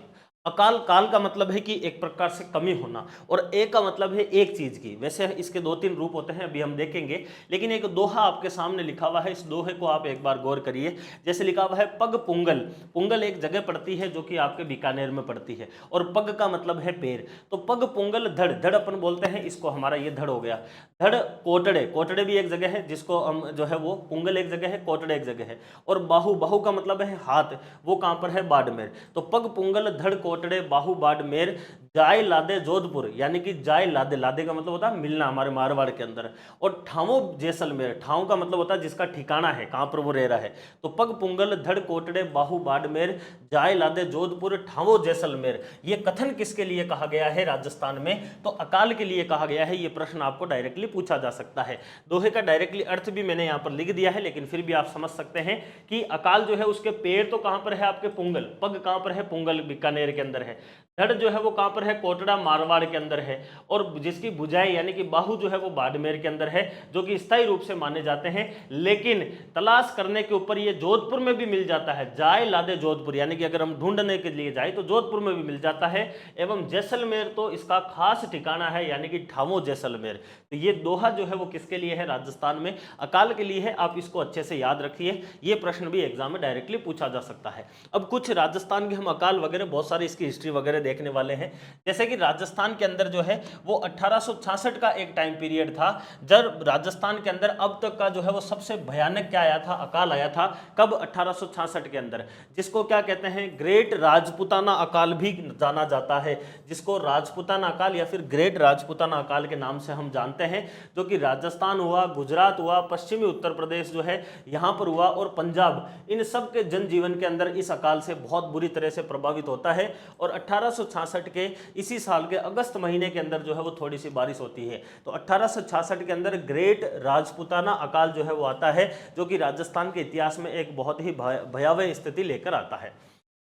Speaker 1: अकाल, काल का मतलब है कि एक प्रकार से कमी होना, और एक का मतलब है एक चीज की। वैसे इसके 2-3 रूप होते हैं, अभी हम देखेंगे, लेकिन एक दोहा आपके सामने लिखा हुआ है, इस दोहे को आप एक बार गौर करिए। जैसे लिखा हुआ है पग पुंगल। पुंगल एक जगह पड़ती है जो कि आपके बीकानेर में पड़ती है, और पग का मतलब है पैर। तो पग पुंगल धड़, धड़ अपन बोलते हैं इसको, हमारा ये धड़ हो गया। धड़ कोटड़े, कोटड़े भी एक जगह है जिसको हम जो है वो, पुंगल एक जगह है, कोटड़े एक जगह है। और बाहु, बाहु का मतलब है हाथ, वो कहां पर है, बाड़मेर। तो पग पुंगल धड़ कोटड़े बाहु बाड़मेर, जाय लादे जोधपुर, यानी कि जाय लादे, लादे का मतलब होता है मिलना हमारे मारवाड़ के अंदर। और ठावो जैसलमेर, ठाव का मतलब होता है जिसका ठिकाना है, कहां पर वो रह रहा है। तो पग पुंगल धड़ कोटड़े बाहु बाड़मेर, जाय लादे जोधपुर, ठावो जैसलमेर, ये कथन किसके लिए कहा गया है राजस्थान में, तो अकाल के लिए कहा गया है। ये प्रश्न आपको डायरेक्टली पूछा जा सकता है। दोहे का डायरेक्टली अर्थ भी मैंने यहाँ पर लिख दिया है, लेकिन फिर भी आप समझ सकते हैं कि अकाल जो है उसके पेड़ तो कहां पर है आपके पुंगल, पग कहां पर है, पुंगल बीकानेर के अंदर है। धड़ जो है वो कहां पर है, कोटड़ा मारवाड़ के अंदर है। और जिसकी भुजाएं यानी कि बाहु जो है वो बाड़मेर के अंदर है, जो कि स्थायी रूप से माने जाते हैं। लेकिन तलाश करने के ऊपर ये जोधपुर में भी मिल जाता है, जाय लादे जोधपुर, यानी कि अगर हम ढूंढने के लिए जाए तो जोधपुर में भी मिल जाता है। एवं जैसलमेर तो इसका खास ठिकाना है, यानी कि ठावो जैसलमेर। तो ये दोहा जो है वो किसके लिए है, राजस्थान में अकाल के लिए है। आप इसको अच्छे से याद रखिए, ये प्रश्न भी एग्जाम में डायरेक्टली पूछा जा सकता है। अब कुछ राजस्थान के हम अकाल वगैरह बहुत सारी इसकी हिस्ट्री वगैरह देखने वाले हैं। जैसे कि राजस्थान के अंदर जो है वो 1866 का एक टाइम पीरियड था, जब राजस्थान के अंदर अब तक का जो है वो सबसे भयानक क्या आया था, अकाल आया था। कब, 1866 के अंदर, जिसको क्या कहते हैं, ग्रेट राजपुताना अकाल भी जाना जाता है, जिसको राजपुताना अकाल या फिर ग्रेट राजपुताना अकाल के नाम से हम जानते हैं, जो कि राजस्थान हुआ, गुजरात हुआ, पश्चिमी उत्तर प्रदेश जो है यहां पर हुआ, और पंजाब, इन सब के जनजीवन के अंदर इस अकाल से बहुत बुरी तरह से प्रभावित होता है। और 1866 के इसी साल के अगस्त महीने के अंदर जो है वो थोड़ी सी बारिश होती है। तो 1866 के अंदर ग्रेट राजपुताना अकाल जो है वो आता है, जो कि राजस्थान के इतिहास में एक बहुत ही भयावह स्थिति लेकर आता है,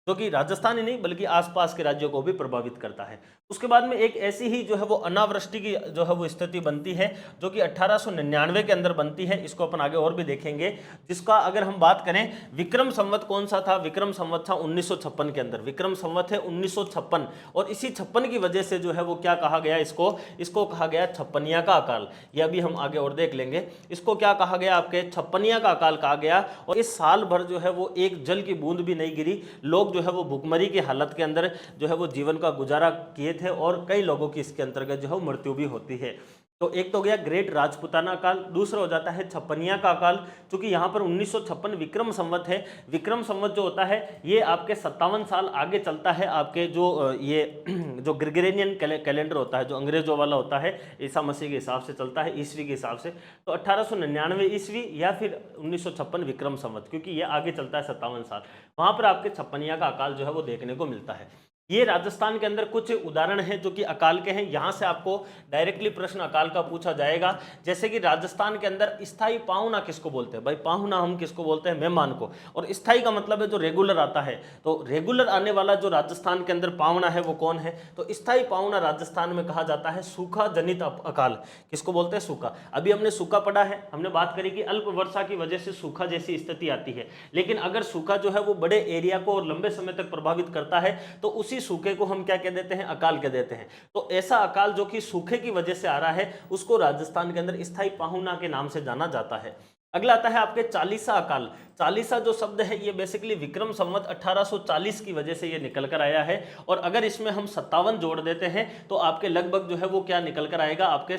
Speaker 1: जो कि राजस्थान ही नहीं बल्कि आसपास के राज्यों को भी प्रभावित करता है। उसके बाद में एक ऐसी ही जो है वो अनावृष्टि की जो है वो स्थिति बनती है, जो कि 1899 के अंदर बनती है। इसको अपन आगे और भी देखेंगे, जिसका अगर हम बात करें, विक्रम संवत कौन सा था, विक्रम संवत था 1956 के अंदर, विक्रम संवत है 1956। और इसी 56 की वजह से जो है वो क्या कहा गया, इसको कहा गया छप्पनिया का अकाल। यह भी हम आगे और देख लेंगे, इसको क्या कहा गया, आपके छप्पनिया का अकाल कहा गया। और इस साल भर जो है वो एक जल की बूंद भी नहीं गिरी, लोग जो है वो भुखमरी की हालत के अंदर जो है वो जीवन का गुजारा किए थे, और कई लोगों की इसके अंतर्गत जो है मृत्यु भी होती है। तो एक तो हो गया ग्रेट राजपुताना काल, दूसरा हो जाता है छप्पनिया का काल, क्योंकि यहाँ पर 1956 विक्रम संवत है। विक्रम संवत जो होता है ये आपके 57 साल आगे चलता है, आपके जो ये जो ग्रेगोरियन कैलेंडर होता है, जो अंग्रेजों वाला होता है, ईसा मसीह के हिसाब से चलता है, ईस्वी के हिसाब से। तो 1899 ईस्वी या फिर 1956 विक्रम संवत, क्योंकि ये आगे चलता है 57 साल, वहाँ पर आपके छप्पनिया का अकाल जो है वो देखने को मिलता है। ये राजस्थान के अंदर कुछ उदाहरण हैं जो कि अकाल के हैं, यहाँ से आपको डायरेक्टली प्रश्न अकाल का पूछा जाएगा। जैसे कि राजस्थान के अंदर स्थायी पाहुना किसको बोलते हैं, भाई पाहुना हम किसको बोलते हैं, मेहमान को। और स्थायी का मतलब है जो रेगुलर आता है, तो रेगुलर आने वाला जो राजस्थान के अंदर पाहुना है वो कौन है, तो स्थायी पाहुना राजस्थान में कहा जाता है सूखा जनित अकाल। किसको बोलते हैं, सूखा। अभी हमने सूखा पढ़ा है, हमने बात करी कि अल्प वर्षा की वजह से सूखा जैसी स्थिति आती है, लेकिन अगर सूखा जो है वो बड़े एरिया को और लंबे समय तक प्रभावित करता है, तो उसी सूखे को हम क्या कह देते हैं, अकाल कह देते हैं। तो ऐसा अकाल जो कि सूखे की वजह से आ रहा है, उसको राजस्थान के अंदर स्थायी पाहुना के नाम से जाना जाता है। अगला आता है आपके चालीसा अकाल। चालीसा जो शब्द है ये बेसिकली विक्रम संवत 1840 की वजह से ये निकल कर आया है, और अगर इसमें हम 57 जोड़ देते हैं तो आपके लगभग जो है वो क्या निकल कर आएगा, आपके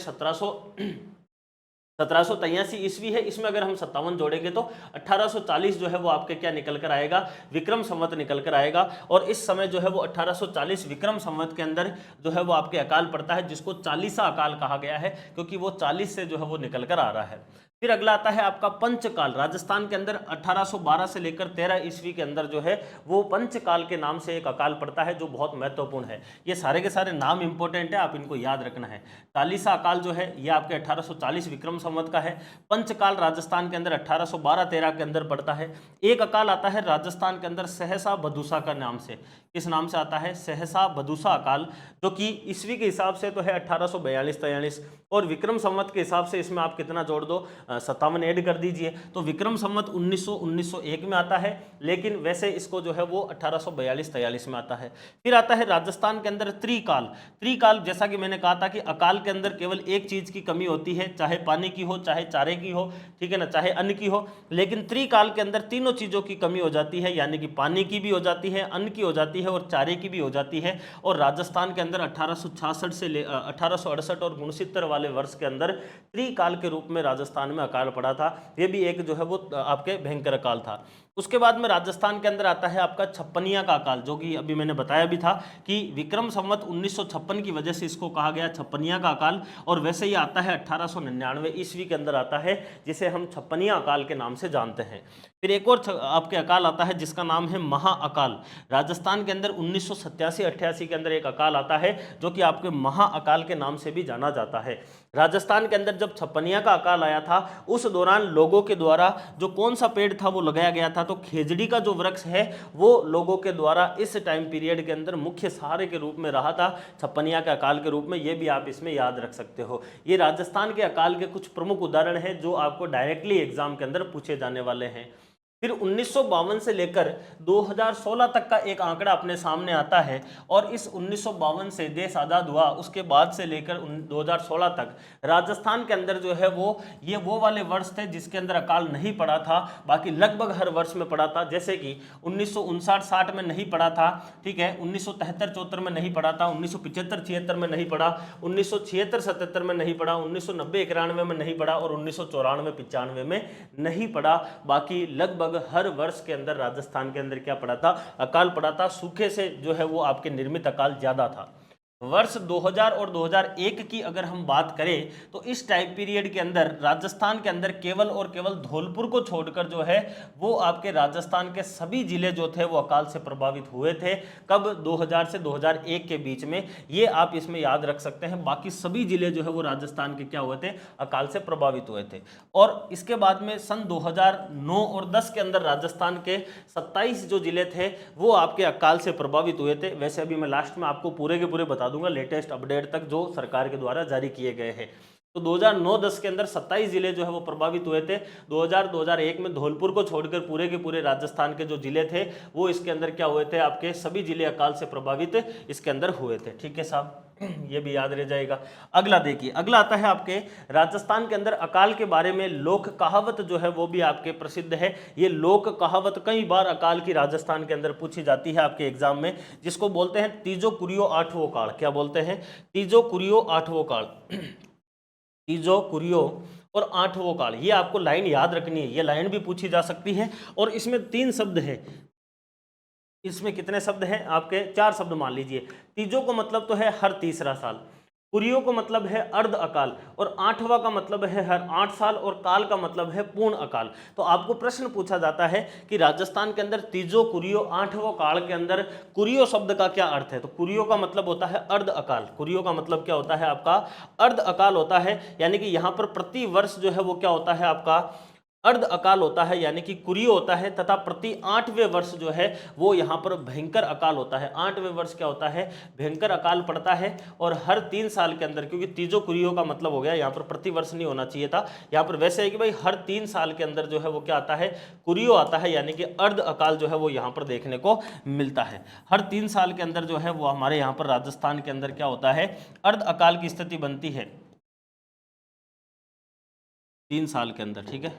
Speaker 1: 1783 ईस्वी है, इसमें अगर हम 57 जोड़ेंगे तो 1840 जो है वो आपके क्या निकल कर आएगा, विक्रम संवत निकल कर आएगा। और इस समय जो है वो 1840 विक्रम संवत के अंदर जो है वो आपके अकाल पड़ता है, जिसको चालीसा अकाल कहा गया है, क्योंकि वो 40 से जो है वो निकल कर आ रहा है। फिर अगला आता है आपका पंचकाल। राजस्थान के अंदर 1812 से लेकर 13 ईस्वी के अंदर जो है वो पंचकाल के नाम से एक अकाल पड़ता है, जो बहुत महत्वपूर्ण है। ये सारे के सारे नाम इंपॉर्टेंट है, आप इनको याद रखना है। चालीसा अकाल जो है ये आपके 1840 विक्रम संवत का है। पंचकाल राजस्थान के अंदर 1812-13 के अंदर पड़ता है। एक अकाल आता है राजस्थान के अंदर सहसा बदूसा का नाम से। किस नाम से आता है? सहसा बदूसा अकाल, जो कि ईस्वी के हिसाब से तो है 1842-43, और विक्रम संवत के हिसाब से इसमें आप कितना जोड़ दो, 57 ऐड कर दीजिए, तो विक्रम संवत 1901 में आता है, लेकिन वैसे इसको जो है वो 1842-43 में आता है। फिर आता है राजस्थान के अंदर त्रिकाल। त्रिकाल जैसा कि मैंने कहा था कि अकाल के अंदर केवल एक चीज की कमी होती है, चाहे पानी की हो, चाहे चारे की हो, ठीक है ना, चाहे अन्न की हो, लेकिन त्रिकाल के अंदर तीनों चीजों की कमी हो जाती है, यानी कि पानी की भी हो जाती है, अन्न की हो जाती है और चारे की भी हो जाती है। और राजस्थान के अंदर 1866 से 1868 और 69 वाले वर्ष के अंदर त्रिकाल के रूप में राजस्थान में अकाल पड़ा था। ये भी एक जो है वो आपके भयंकर अकाल था। उसके बाद में राजस्थान के अंदर आता है आपका छप्पनिया का अकाल, जो कि अभी मैंने बताया भी था कि विक्रम संवत 1956 की वजह से इसको कहा गया छप्पनिया का अकाल, और वैसे ही आता है 1899 ईस्वी के अंदर आता है, जिसे हम छप्पनिया अकाल के नाम से जानते हैं। फिर एक और आपके अकाल आता है जिसका नाम है महाअकाल। राजस्थान के अंदर 1987-88 के अंदर एक अकाल आता है, जो कि आपके महाअकाल के नाम से भी जाना जाता है। राजस्थान के अंदर जब छप्पनिया का अकाल आया था, उस दौरान लोगों के द्वारा जो कौन सा पेड़ था वो लगाया गया था, तो खेजड़ी का जो वृक्ष है वो लोगों के द्वारा इस टाइम पीरियड के अंदर मुख्य सहारे के रूप में रहा था, छप्पनिया के अकाल के रूप में। ये भी आप इसमें याद रख सकते हो। ये राजस्थान के अकाल के कुछ प्रमुख उदाहरण हैं जो आपको डायरेक्टली एग्जाम के अंदर पूछे जाने वाले हैं। फिर 1952 से लेकर 2016 तक का एक आंकड़ा अपने सामने आता है, और इस 1952 से देश आज़ाद हुआ उसके बाद से लेकर 2016 तक राजस्थान के अंदर जो है वो वाले वर्ष थे जिसके अंदर अकाल नहीं पड़ा था, बाकी लगभग हर वर्ष में पड़ा था। जैसे कि 1959-60 में नहीं पड़ा था, ठीक है, 1973-74 में नहीं पड़ा था, 1975-76 में नहीं पड़ा, 1976-77 में नहीं पड़ा, 1990-91 में नहीं पड़ा, और 1994-95 में नहीं पड़ा। बाकी लगभग हर वर्ष के अंदर राजस्थान के अंदर क्या पड़ा था? अकाल पड़ा था। सूखे से जो है वो आपके निर्मित अकाल ज्यादा था। वर्ष 2000 और 2001 की अगर हम बात करें तो इस टाइम पीरियड के अंदर राजस्थान के अंदर केवल और केवल धौलपुर को छोड़कर जो है वो आपके राजस्थान के सभी जिले जो थे वो अकाल से प्रभावित हुए थे। कब? 2000 से 2001 के बीच में। ये आप इसमें याद रख सकते हैं। बाकी सभी जिले जो है वो राजस्थान के क्या हुए थे? अकाल से प्रभावित हुए थे। और इसके बाद में सन 2009 और 10 के अंदर राजस्थान के 27 जो जिले थे वो आपके अकाल से प्रभावित हुए थे। वैसे अभी मैं लास्ट में आपको पूरे के पूरे बता दूंगा लेटेस्ट अपडेट तक जो सरकार के द्वारा जारी किए गए हैं। तो 2009-10 के अंदर 27 जिले जो है वो प्रभावित हुए थे। 2000-2001 में धौलपुर को छोड़कर पूरे के पूरे राजस्थान के जो जिले थे वो इसके अंदर क्या हुए थे? आपके सभी जिले अकाल से प्रभावित इसके अंदर हुए थे। ठीक है साहब, ये भी याद रह जाएगा। अगला देखिए, अगला आता है आपके राजस्थान के अंदर अकाल के बारे में लोक कहावत जो है वो भी आपके प्रसिद्ध है। ये लोक कहावत कई बार अकाल की राजस्थान के अंदर पूछी जाती है आपके एग्जाम में, जिसको बोलते हैं तीजो कुरियो आठवो काल। क्या बोलते हैं? तीजो कुरियो आठवो काल। तीजो कुरियो और आठवो काल, ये आपको लाइन याद रखनी है। ये लाइन भी पूछी जा सकती है। और इसमें 3 शब्द है। इसमें कितने शब्द हैं? आपके 4 शब्द मान लीजिए। तीजो को मतलब तो है हर तीसरा साल, कुरियो को मतलब है अर्ध अकाल, और आठवां का मतलब है हर 8 साल, और काल का मतलब है पूर्ण अकाल। तो आपको प्रश्न पूछा जाता है कि राजस्थान के अंदर तीजो कुरियो आठवों काल के अंदर कुरियो शब्द का क्या अर्थ है? तो कुरियो का मतलब होता है अर्ध अकाल। कुरियो का मतलब क्या होता है? आपका अर्ध अकाल होता है। यानी कि यहाँ पर प्रति वर्ष जो है वो क्या होता है? आपका अर्ध अकाल होता है, यानी कि कुरियो होता है, तथा प्रति 8वें वर्ष जो है वो यहाँ पर भयंकर अकाल होता है। 8वें वर्ष क्या होता है? भयंकर अकाल पड़ता है। और हर 3 साल के अंदर, क्योंकि तीजो कुरियो का मतलब हो गया, यहाँ पर प्रति वर्ष नहीं होना चाहिए था, यहाँ पर वैसे है कि भाई हर 3 साल के अंदर जो है वो क्या आता है? कुरियो आता है, यानी कि अर्ध अकाल जो है वो यहाँ पर देखने को मिलता है। हर 3 साल के अंदर जो है वो हमारे यहाँ पर राजस्थान के अंदर क्या होता है? अर्ध अकाल की स्थिति बनती है 3 साल के अंदर। ठीक है,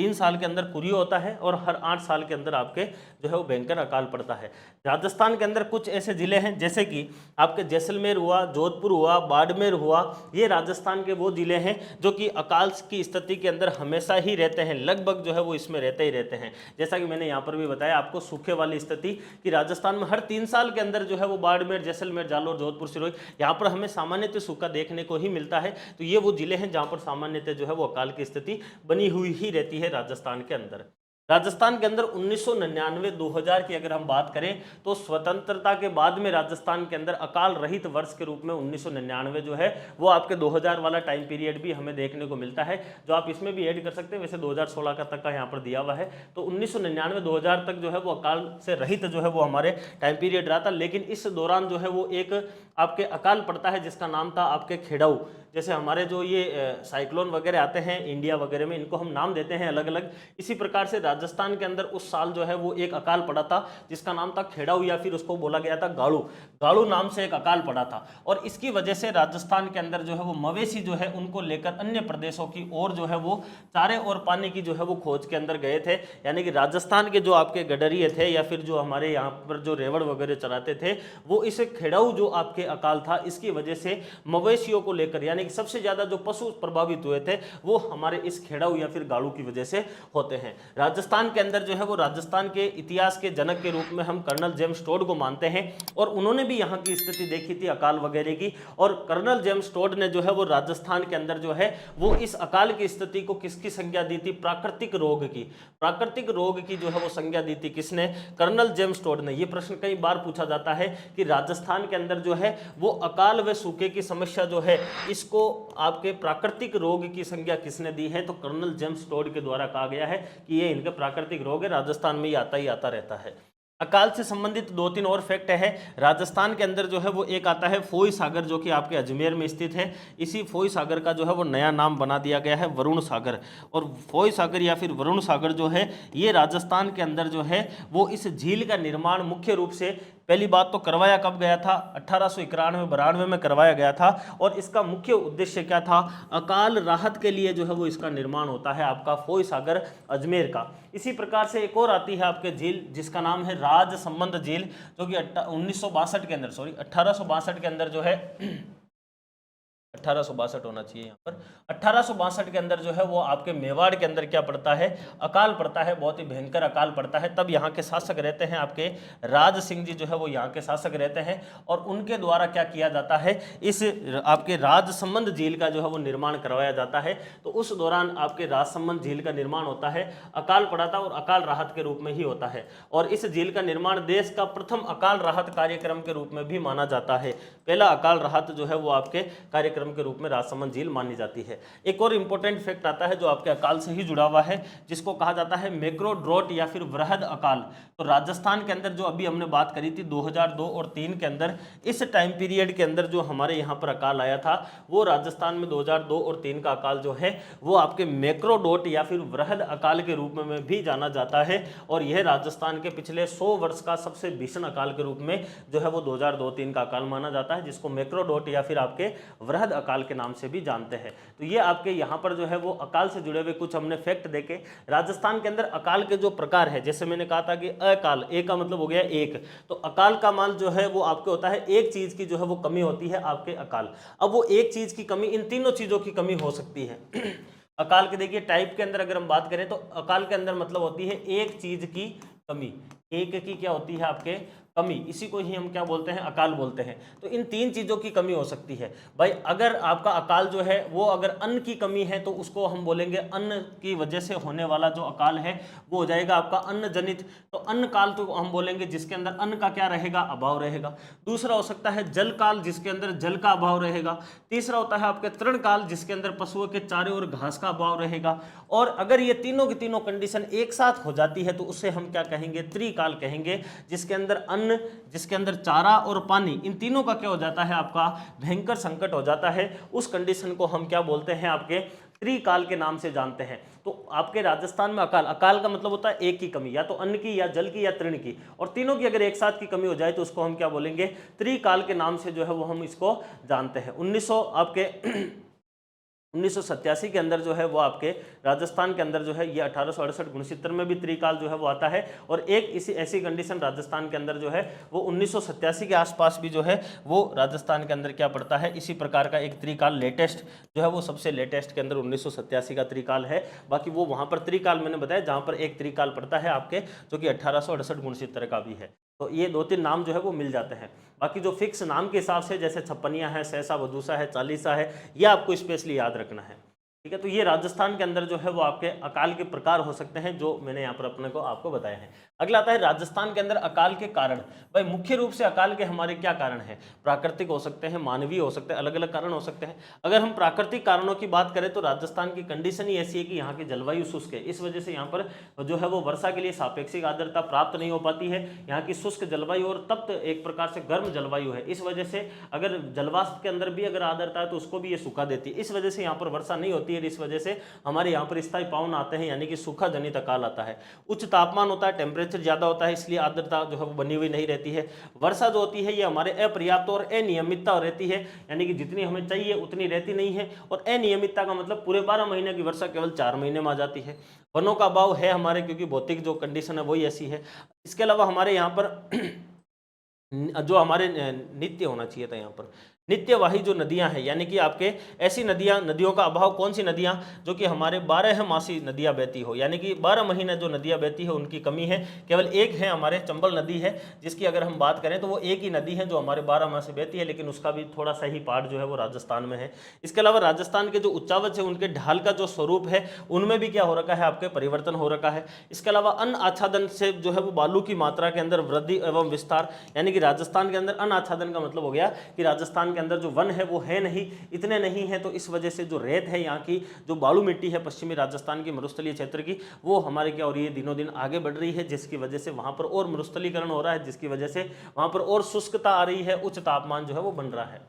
Speaker 1: 3 साल के अंदर कुरियो होता है और हर 8 साल के अंदर आपके जो है वो भयंकर अकाल पड़ता है। राजस्थान के अंदर कुछ ऐसे ज़िले हैं जैसे कि आपके जैसलमेर हुआ, जोधपुर हुआ, बाड़मेर हुआ, ये राजस्थान के वो ज़िले हैं जो कि अकाल की स्थिति के अंदर हमेशा ही रहते हैं, लगभग जो है वो इसमें रहते ही रहते हैं। जैसा कि मैंने यहाँ पर भी बताया आपको सूखे वाली स्थिति कि राजस्थान में हर 3 साल के अंदर जो है वो बाड़मेर, जैसलमेर, जालौर, जोधपुर, सिरोही, यहाँ पर हमें सामान्यतः सूखा देखने को ही मिलता है। तो ये वो ज़िले हैं जहाँ पर सामान्यतः जो है वो अकाल की स्थिति बनी हुई ही रहती है राजस्थान के अंदर। राजस्थान के अंदर 1999-2000 की अगर हम बात करें तो स्वतंत्रता के बाद में राजस्थान के अंदर अकाल रहित वर्ष के रूप में 1999 जो है वो आपके 2000 वाला टाइम पीरियड भी हमें देखने को मिलता है, जो आप इसमें भी ऐड कर सकते हैं। वैसे 2016 का तक का यहाँ पर दिया हुआ है, तो 1999-2000 तक जो है वो अकाल से रहित जो है वो हमारे टाइम पीरियड रहा था। लेकिन इस दौरान जो है वो एक आपके अकाल पड़ता है जिसका नाम था आपके खेड़ाऊ। जैसे हमारे जो ये साइक्लोन वगैरह आते हैं इंडिया वगैरह में, इनको हम नाम देते हैं अलग अलग, इसी प्रकार से राजस्थान के अंदर उस साल जो है वो एक अकाल पड़ा था जिसका नाम था खेड़ाऊ, या फिर उसको बोला गया था गाड़ू। गाड़ू नाम से एक अकाल पड़ा था और इसकी वजह से राजस्थान के अंदर जो है वो मवेशी जो है उनको लेकर अन्य प्रदेशों की ओर जो है वो चारे और पानी की जो है वो खोज के अंदर गए थे। यानी कि राजस्थान के जो आपके गडरिये थे या फिर जो हमारे यहाँ पर जो रेवड़ वगैरह चराते थे वो इस खेड़ाऊ जो आपके अकाल था इसकी वजह से मवेशियों को लेकर, यानी कि सबसे ज्यादा जो पशु प्रभावित हुए थे वो हमारे इस खेड़ाऊ या फिर गाड़ू की वजह से होते हैं। राजस्थान के अंदर जो है वो राजस्थान के इतिहास के जनक के रूप में हम कर्नल जेम्स टोड को मानते हैं और उन्होंने भी यहाँ की स्थिति देखी थी अकाल वगैरह की। और कर्नल जेम्स टोड ने जो है वो राजस्थान के अंदर जो है वो इस अकाल की स्थिति को किसकी संज्ञा दी थी? प्राकृतिक रोग की। प्राकृतिक रोग की जो है वो संज्ञा दी थी किसने? कर्नल जेम्स टोड ने। ये प्रश्न कई बार पूछा जाता है कि राजस्थान के अंदर जो है वो अकाल व सूखे की समस्या जो है इसको आपके प्राकृतिक रोग की संज्ञा किसने दी है? तो कर्नल जेम्स टोड के द्वारा कहा गया है कि ये इनके प्राकृतिक रोग है, राजस्थान में ही आता रहता है। अकाल से संबंधित 2-3 और फैक्ट है। राजस्थान के अंदर जो है वो एक आता है फोई सागर, जो कि आपके अजमेर में स्थित है। इसी फोई सागर का जो है वो नया नाम बना दिया गया है वरुण सागर। और फोई सागर या फिर वरुण सागर जो है ये राजस्थान के अंदर जो है वो इस झील का निर्माण मुख्य रूप से, पहली बात तो करवाया कब गया था? 1891-92 में करवाया गया था। और इसका मुख्य उद्देश्य क्या था? अकाल राहत के लिए जो है वो इसका निर्माण होता है आपका फोई सागर अजमेर का। इसी प्रकार से एक और आती है आपके झील जिसका नाम है राजसमंद झील, जो कि 1962 के अंदर, सॉरी 1862 के अंदर जो है 1862 होना चाहिए यहाँ पर, 1862 के अंदर जो है वो आपके मेवाड़ के अंदर क्या पड़ता है? अकाल पड़ता है, बहुत ही भयंकर अकाल पड़ता है। तब यहाँ के शासक रहते हैं आपके राज सिंह जी, जो है वो यहाँ के शासक रहते हैं और उनके द्वारा क्या किया जाता है? इस आपके राजसमंद झील का जो है वो निर्माण करवाया जाता है। तो उस दौरान आपके राजसमंद झील का निर्माण होता है, अकाल पड़ा था और अकाल राहत के रूप में ही होता है। और इस झील का निर्माण देश का प्रथम अकाल राहत कार्यक्रम के रूप में भी माना जाता है। पहला अकाल राहत जो है वो आपके कार्यक्रम के रूप में राजसमंद झील मानी जाती है। एक और इंपॉर्टेंट फैक्ट आता है जो आपके अकाल से ही जुड़ा हुआ है, जिसको कहा जाता है मैक्रो ड्रॉट या फिर वृहद अकाल। तो राजस्थान के अंदर जो अभी हमने बात करी थी 2002 और 3 के अंदर, इस टाइम पीरियड के अंदर जो हमारे यहाँ पर अकाल आया था वो राजस्थान में 2002 और 3 का अकाल जो है वो आपके मैक्रो डॉट या फिर वृहद अकाल के रूप में भी जाना जाता है। और यह राजस्थान के पिछले 100 वर्ष का सबसे भीषण अकाल के रूप में जो है वो 2002-3 का अकाल माना जाता है, जिसको मैक्रो डॉट या फिर आपके वृहद अकाल के नाम से भी जानते हैं। तो ये आपके यहाँ पर जो है वो अकाल से जुड़े हुए कुछ हमने फैक्ट देखे। राजस्थान के अंदर अकाल के जो प्रकार है, जैसे मैंने कहा था कि अकाल, एक का मतलब हो गया एक, तो अकाल का मान जो है वो आपके होता है एक चीज की जो है वो कमी होती है आपके अकाल। अब वो एक चीज की कमी, इन तीनों चीजों की कमी हो सकती है। अकाल के देखिए टाइप के अंदर अगर हम बात करें तो अकाल के अंदर मतलब होती है एक चीज की कमी, एक की क्या होती है आपके कमी, इसी को ही हम क्या बोलते हैं? अकाल बोलते हैं। तो इन 3 चीजों की कमी हो सकती है भाई। अगर आपका अकाल जो है वो अगर अन्न की कमी है तो उसको हम बोलेंगे अन्न की वजह से होने वाला जो अकाल है वो हो जाएगा आपका अन्न जनित। तो अन्न काल तो हम बोलेंगे जिसके अंदर अन्न का क्या रहेगा? अभाव रहेगा। दूसरा हो सकता है जल काल, जिसके अंदर जल का अभाव रहेगा। तीसरा होता है आपके तृण काल, जिसके अंदर पशुओं के चारे और घास का अभाव रहेगा। और अगर ये तीनों की तीनों कंडीशन एक साथ हो जाती है तो उससे हम क्या कहेंगे? त्रिकाल कहेंगे, जिसके अंदर अन्न, जिसके अंदर चारा और पानी, इन तीनों का क्या हो जाता है? आपका भयंकर संकट हो जाता है। उस कंडीशन को हम क्या बोलते हैं? आपके त्रिकाल के नाम से जानते हैं। तो आपके राजस्थान में अकाल, अकाल का मतलब होता है एक की कमी, या तो अन्न की या जल की या तृण की, और तीनों की अगर एक साथ की कमी हो जाए तो उसको हम क्या बोलेंगे? त्रिकाल के नाम से जो है वो हम इसको जानते हैं। 1900 आपके 1987 के अंदर जो है वो आपके राजस्थान के अंदर जो है ये 1868-69 में भी त्रिकाल जो है वो आता है। और एक इसी ऐसी कंडीशन राजस्थान के अंदर जो है वो 1987 के आसपास भी जो है वो राजस्थान के अंदर क्या पड़ता है, इसी प्रकार का एक त्रिकाल लेटेस्ट जो है वो सबसे लेटेस्ट के अंदर 1987 का त्रिकाल है। बाकी वो वहाँ पर त्रिकाल मैंने बताया जहाँ पर एक त्रिकाल पड़ता है आपके, जो कि 1868-69 का भी है। तो ये 2-3 नाम जो है वो मिल जाते हैं। बाकी जो फिक्स नाम के हिसाब से जैसे छप्पनिया है, सहसा, बदूसा है, चालीसा है, ये आपको स्पेशली याद रखना है। ठीक है, तो ये राजस्थान के अंदर जो है वो आपके अकाल के प्रकार हो सकते हैं जो मैंने यहाँ पर अपने को आपको बताया है। अगला आता है राजस्थान के अंदर अकाल के कारण। भाई मुख्य रूप से अकाल के हमारे क्या कारण है, प्राकृतिक हो सकते हैं, मानवीय हो सकते हैं, अलग अलग कारण हो सकते हैं। अगर हम प्राकृतिक कारणों की बात करें तो राजस्थान की कंडीशन ही ऐसी है कि यहाँ की जलवायु शुष्क है, इस वजह से यहाँ पर जो है वो वर्षा के लिए सापेक्षिक आर्द्रता प्राप्त नहीं हो पाती है। यहाँ की शुष्क जलवायु और तप्त एक प्रकार से गर्म जलवायु है, इस वजह से अगर जलवाष्प के अंदर भी अगर आर्द्रता है तो उसको भी ये सूखा देती है, इस वजह से यहाँ पर वर्षा नहीं होती है। इस वजह से हमारे यहाँ पर स्थायी पावन आते हैं, यानी कि सूखा जनित अकाल आता है। उच्च तापमान होता है, टेम्परेचर ज्यादा होता है, इसलिए आर्द्रता जो है वो बनी हुई नहीं रहती है। वर्षा जो होती है ये हमारे अपर्याप्त और अनियमितता रहती है, यानी कि जितनी हमें चाहिए उतनी रहती नहीं है। और अनियमितता का मतलब पूरे 12 महीने की वर्षा केवल 4 महीने में आ जाती है। वनों का अभाव है हमारे, क्योंकि भौतिक जो कंडीशन है वही ऐसी है। इसके अलावा हमारे यहाँ पर जो हमारे नित्य होना चाहिए था, यहाँ पर नित्यवाही जो नदियां हैं, यानी कि आपके ऐसी नदियों का अभाव, कौन सी नदियां, जो कि हमारे 12 मासी नदियां बहती हो, यानी कि 12 महीने जो नदियां बहती है उनकी कमी है। केवल एक है हमारे चंबल नदी है, जिसकी अगर हम बात करें तो वो एक ही नदी है जो हमारे 12 माह से बहती है, लेकिन उसका भी थोड़ा सा ही पार्ट जो है वो राजस्थान में है। इसके अलावा राजस्थान के जो उच्चावच है उनके ढाल का जो स्वरूप है उनमें भी क्या हो रखा है, आपके परिवर्तन हो रखा है। इसके अलावा अन्न आच्छादन से जो है वो बालू की मात्रा के अंदर वृद्धि एवं विस्तार, यानी कि राजस्थान के अंदर अन्न आच्छादन का मतलब हो गया कि राजस्थान के अंदर जो वन है वो है नहीं, इतने नहीं है, तो इस वजह से जो रेत है, यहाँ की जो बालू मिट्टी है पश्चिमी राजस्थान की मरुस्थलीय क्षेत्र की, वो हमारे क्या हो रही है, दिनों दिन आगे बढ़ रही है, जिसकी वजह से वहां पर और मरुस्थलीकरण हो रहा है, जिसकी वजह से वहां पर और शुष्कता आ रही है, उच्च तापमान जो है वो बन रहा है।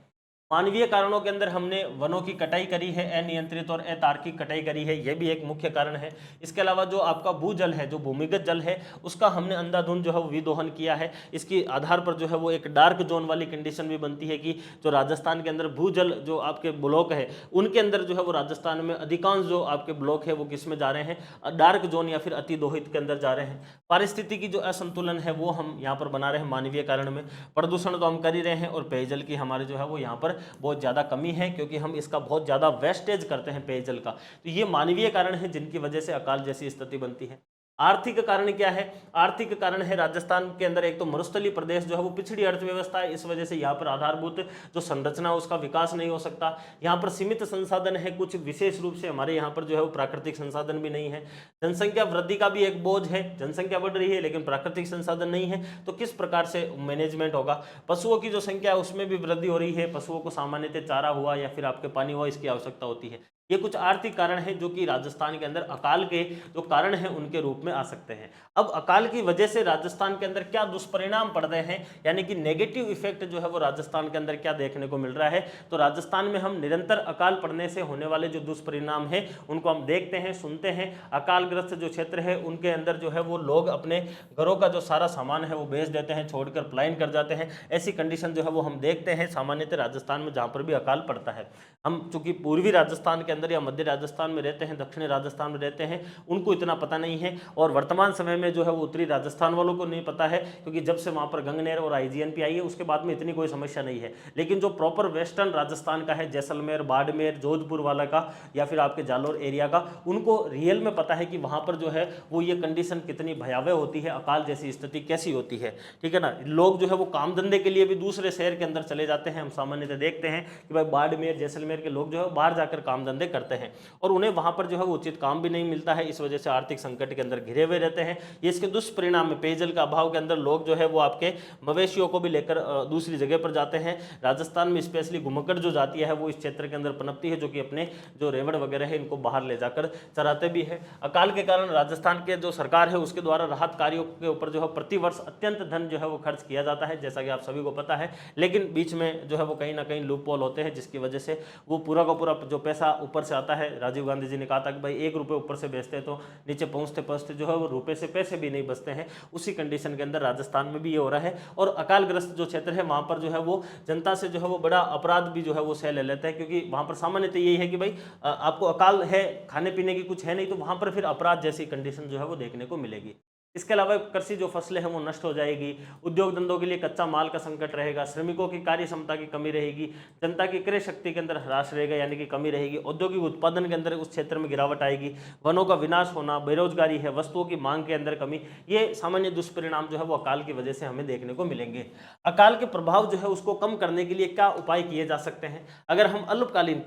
Speaker 1: मानवीय कारणों के अंदर हमने वनों की कटाई करी है, अनियंत्रित और अतार्किक कटाई करी है, यह भी एक मुख्य कारण है। इसके अलावा जो आपका भूजल है, जो भूमिगत जल है, उसका हमने अंधाधुंध जो है वो विदोहन किया है। इसके आधार पर जो है वो एक डार्क जोन वाली कंडीशन भी बनती है कि जो राजस्थान के अंदर भूजल जो आपके ब्लॉक है उनके अंदर जो है वो राजस्थान में अधिकांश जो आपके ब्लॉक है वो किस में जा रहे हैं, डार्क जोन या फिर अति दोहित के अंदर जा रहे हैं। पारिस्थितिकी जो असंतुलन है वो हम यहाँ पर बना रहे हैं मानवीय कारण में। प्रदूषण तो हम कर ही रहे हैं, और पेयजल की हमारे जो है वो यहाँ पर बहुत ज़्यादा कमी है, क्योंकि हम इसका बहुत ज़्यादा वेस्टेज करते हैं पेयजल का। तो ये मानवीय कारण है जिनकी वजह से अकाल जैसी स्थिति बनती है। आर्थिक कारण क्या है, आर्थिक कारण है राजस्थान के अंदर एक तो मरुस्थलीय प्रदेश जो है वो पिछड़ी अर्थव्यवस्था है, इस वजह से यहाँ पर आधारभूत जो संरचना है उसका विकास नहीं हो सकता। यहाँ पर सीमित संसाधन है, कुछ विशेष रूप से हमारे यहाँ पर जो है वो प्राकृतिक संसाधन भी नहीं है। जनसंख्या वृद्धि का भी एक बोझ है, जनसंख्या बढ़ रही है लेकिन प्राकृतिक संसाधन नहीं है, तो किस प्रकार से मैनेजमेंट होगा। पशुओं की जो संख्या है उसमें भी वृद्धि हो रही है, पशुओं को सामान्यतः चारा हुआ या फिर आपके पानी हुआ, इसकी आवश्यकता होती है। ये कुछ आर्थिक कारण हैं जो कि राजस्थान के अंदर अकाल के जो कारण हैं उनके रूप में आ सकते हैं। अब अकाल की वजह से राजस्थान के अंदर क्या दुष्परिणाम पड़ रहे हैं, यानी कि नेगेटिव इफेक्ट जो है वो राजस्थान के अंदर क्या देखने को मिल रहा है, तो राजस्थान में हम निरंतर अकाल पड़ने से होने वाले जो दुष्परिणाम हैं उनको हम देखते हैं, सुनते हैं। अकालग्रस्त जो क्षेत्र है उनके अंदर जो है वो लोग अपने घरों का जो सारा सामान है वो बेच देते हैं, छोड़कर पलायन कर जाते हैं। ऐसी कंडीशन जो है वो हम देखते हैं सामान्यतः राजस्थान में जहाँ पर भी अकाल पड़ता है। हम चूंकि पूर्वी राजस्थान के अंदर या मध्य राजस्थान में रहते हैं, दक्षिणी राजस्थान में रहते हैं, उनको इतना पता नहीं है, और वर्तमान समय में जो है वो उत्तरी राजस्थान वालों को नहीं पता है, क्योंकि जब से वहाँ पर गंगनेर और आईजीएनपी आई है उसके बाद में इतनी कोई समस्या नहीं है। लेकिन जो प्रॉपर वेस्टर्न राजस्थान का है, जैसलमेर, बाड़मेर, जोधपुर वाला का या फिर आपके जालोर एरिया का, उनको रियल में पता है कि वहाँ पर जो है वो ये कंडीशन कितनी भयावह होती है, अकाल जैसी स्थिति कैसी होती है। ठीक है ना, लोग जो है वो काम धंधे के लिए भी दूसरे शहर के अंदर चले जाते हैं। हम सामान्यतः देखते हैं कि भाई बाड़मेर, जैसलमेर के लोग जो है बाहर जाकर काम धंधे करते हैं और उन्हें वहां पर जो है वो उचित काम भी नहीं मिलता है, इस वजह से आर्थिक संकट के अंदर घिरे हुए रहते हैं। ये इसके दुष्परिणाम में पेयजल का अभाव के अंदर लोग जो है वो आपके मवेशियों को भी लेकर दूसरी जगह पर जाते हैं। राजस्थान में स्पेशली घुमक्कड़ जो जाति है वो इस क्षेत्र के अंदर पनपती है, जो कि अपने जो रेवड़ वगैरह है इनको बाहर ले जाकर चराते भी है। अकाल के कारण राजस्थान के जो सरकार है उसके द्वारा राहत कार्यों के ऊपर जो है प्रतिवर्ष अत्यंत धन जो है वो खर्च किया जाता है, जैसा कि आप सभी को पता है। लेकिन बीच में जो है वो कहीं ना कहीं लूप होल होते हैं, जिसकी वजह से वो पूरा का पूरा जो पैसा ऊपर से आता है। राजीव गांधी जी ने कहा था कि भाई 1 रुपये ऊपर से बेचते हैं तो नीचे पहुंचते पहुंचते जो है वो रुपये से पैसे भी नहीं बचते हैं। उसी कंडीशन के अंदर राजस्थान में भी ये हो रहा है। और अकालग्रस्त जो क्षेत्र है वहाँ पर जो है वो जनता से जो है वो बड़ा अपराध भी जो है वो सह ले लेता है, क्योंकि वहाँ पर सामान्यतः यही है कि भाई आपको अकाल है, खाने पीने की कुछ है नहीं, तो वहाँ पर फिर अपराध जैसी कंडीशन जो है वो देखने को मिलेगी। इसके अलावा कृषि जो फसलें हैं वो नष्ट हो जाएगी, उद्योग धंधों के लिए कच्चा माल का संकट रहेगा, श्रमिकों की कार्य क्षमता की कमी रहेगी, जनता की क्रय शक्ति के अंदर ह्रास रहेगा यानी कि कमी रहेगी, औद्योगिक उत्पादन के अंदर उस क्षेत्र में गिरावट आएगी, वनों का विनाश होना, बेरोजगारी है, वस्तुओं की मांग के अंदर कमी, ये सामान्य दुष्परिणाम जो है वो अकाल की वजह से हमें देखने को मिलेंगे। अकाल के प्रभाव जो है उसको कम करने के लिए क्या उपाय किए जा सकते हैं? अगर हम अल्पकालीन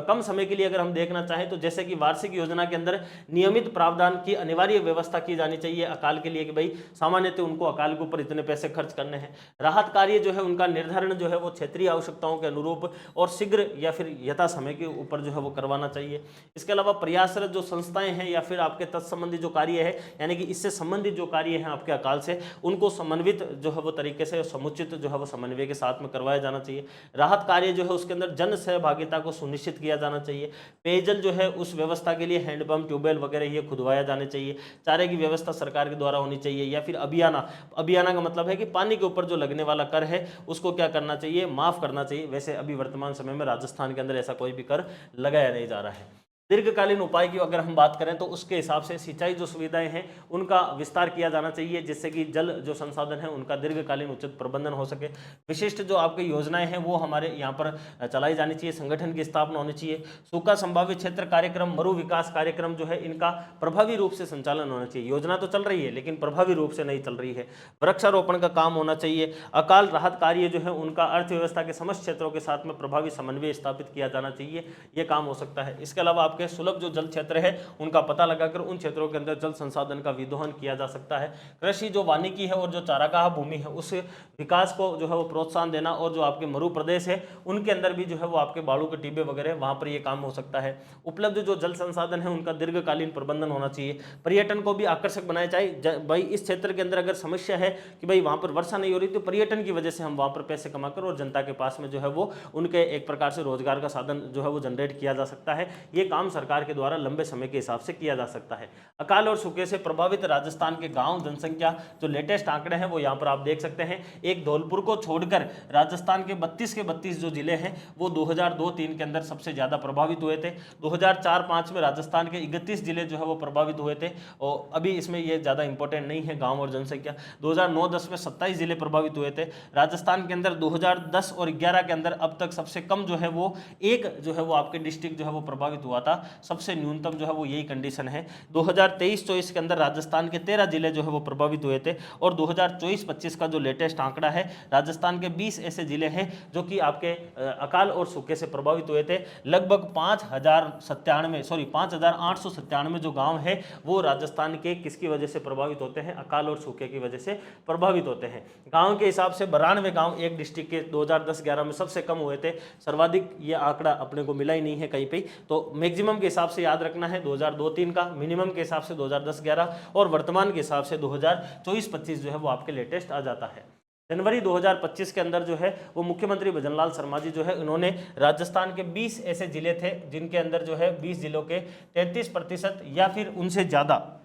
Speaker 1: कम समय के लिए अगर हम देखना चाहें तो जैसे कि वार्षिक योजना के अंदर नियमित प्रावधान की अनिवार्य व्यवस्था की जानी चाहिए अकाल के लिए कि भाई सामान्यतः उनको अकाल के ऊपर इतने पैसे खर्च करने हैं। राहत कार्य जो है उनका निर्धारण जो है वो क्षेत्रीय आवश्यकताओं के अनुरूप और शीघ्र या फिर यथा समय के ऊपर जो है वो करवाना चाहिए। इसके अलावा प्रयासरत जो संस्थाएं हैं या फिर आपके तत्संबंधी जो कार्य है यानी कि इससे संबंधित जो कार्य हैं आपके अकाल से, उनको समन्वित जो है वो तरीके से समुचित जो है वो समन्वय के साथ में करवाया जाना चाहिए। राहत कार्य जो है उसके अंदर जन सहभागिता को सुनिश्चित किया जाना चाहिए। पेयजल जो है उस व्यवस्था के लिए हैंडपंप, ट्यूबवेल वगैरह ये खुदवाया जाने चाहिए। चारे की व्यवस्था सरकार के द्वारा होनी चाहिए। या फिर अभियाना का मतलब है कि पानी के ऊपर जो लगने वाला कर है उसको क्या करना चाहिए, माफ करना चाहिए। वैसे अभी वर्तमान समय में राजस्थान के अंदर ऐसा कोई भी कर लगाया नहीं जा रहा है। दीर्घकालीन उपाय की अगर हम बात करें तो उसके हिसाब से सिंचाई जो सुविधाएं हैं उनका विस्तार किया जाना चाहिए, जिससे कि जल जो संसाधन है उनका दीर्घकालीन उचित प्रबंधन हो सके। विशिष्ट जो आपकी योजनाएं हैं वो हमारे यहाँ पर चलाई जानी चाहिए, संगठन की स्थापना होनी चाहिए। सूखा संभावित क्षेत्र कार्यक्रम, मरु विकास कार्यक्रम जो है इनका प्रभावी रूप से संचालन होना चाहिए। योजना तो चल रही है लेकिन प्रभावी रूप से नहीं चल रही है। वृक्षारोपण का काम होना चाहिए। अकाल राहत कार्य जो है उनका अर्थव्यवस्था के समस्त क्षेत्रों के साथ में प्रभावी समन्वय स्थापित किया जाना चाहिए, ये काम हो सकता है। इसके अलावा आपके सुलभ जो जल क्षेत्र है उनका पता लगाकर उन क्षेत्रों के अंदर जल संसाधन का विदोहन किया जा सकता है। कृषि जो वानिकी है और जो चारागाह भूमि है उस विकास को जो है वो प्रोत्साहन देना, और जो आपके मरु प्रदेश है उनके अंदर भी जो है वो आपके बालू के टिब्बे वगैरह वहां पर ये काम हो सकता है। उपलब्ध जो जल संसाधन है उनका दीर्घकालीन प्रबंधन होना चाहिए। पर्यटन को भी आकर्षक बनाया जाए। भाई इस क्षेत्र के अंदर अगर समस्या है कि भाई वहां पर वर्षा नहीं हो रही तो पर्यटन की वजह से हम वहां पर पैसे कमाकर और जनता के पास में जो है वो उनके एक प्रकार से रोजगार का साधन जो है वो जनरेट किया जा सकता है। ये काम सरकार के द्वारा लंबे समय के हिसाब से किया जा सकता है। अकाल और सूखे से प्रभावित राजस्थान के गांव जनसंख्या जो लेटेस्ट आंकड़े हैं वो यहाँ पर आप देख सकते हैं। एक धौलपुर को छोड़कर राजस्थान के 32 जो जिले हैं वो 2002-03 के अंदर सबसे ज्यादा प्रभावित हुए थे। 2004-05 में राजस्थान के 31 जिले जो है वो प्रभावित हुए थे, और अभी इसमें ये ज्यादा इंपॉर्टेंट नहीं है गांव और जनसंख्या। 2009-10 में 27 जिले प्रभावित हुए थे। राजस्थान के अंदर 2010 और 11 के अंदर अब तक सबसे कम जो है वो एक जो है वो आपके डिस्ट्रिक्ट जो है वो प्रभावित हुआ था, सबसे न्यूनतम जो है वो यही कंडीशन है। 2023-24 के अंदर राजस्थान के 13 जिले जो है वो प्रभावित हुए थे, और 2024-25 का जो लेटेस्ट आंकड़ा है राजस्थान के 20 ऐसे जिले हैं जो कि आपके अकाल और सूखे से प्रभावित हुए थे। लगभग 5,897 जो गांव है वो राजस्थान के किसकी वजह से प्रभावित होते हैं, अकाल और सूखे की वजह से प्रभावित होते हैं। गांव के हिसाब से 92 गांव एक डिस्ट्रिक्ट के 2010-11 में सबसे कम हुए थे। सर्वाधिक ये आंकड़ा अपने को मिला ही नहीं है कहीं पे। तो मैक्सिमम के हिसाब से याद रखना है 2002-03 का, मिनिमम के हिसाब से 2010-11 और वर्तमान के हिसाब से 2024-25 जो है वो आपके लेटेस्ट आ जाता है। जनवरी 2025 के अंदर जो है वो मुख्यमंत्री भजनलाल शर्मा जी जो है उन्होंने राजस्थान के 20 ऐसे जिले थे जिनके अंदर जो है 20 जिलों के 33% या फिर उनसे ज़्यादा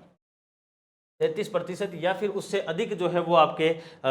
Speaker 1: 33% या फिर उससे अधिक जो है वो आपके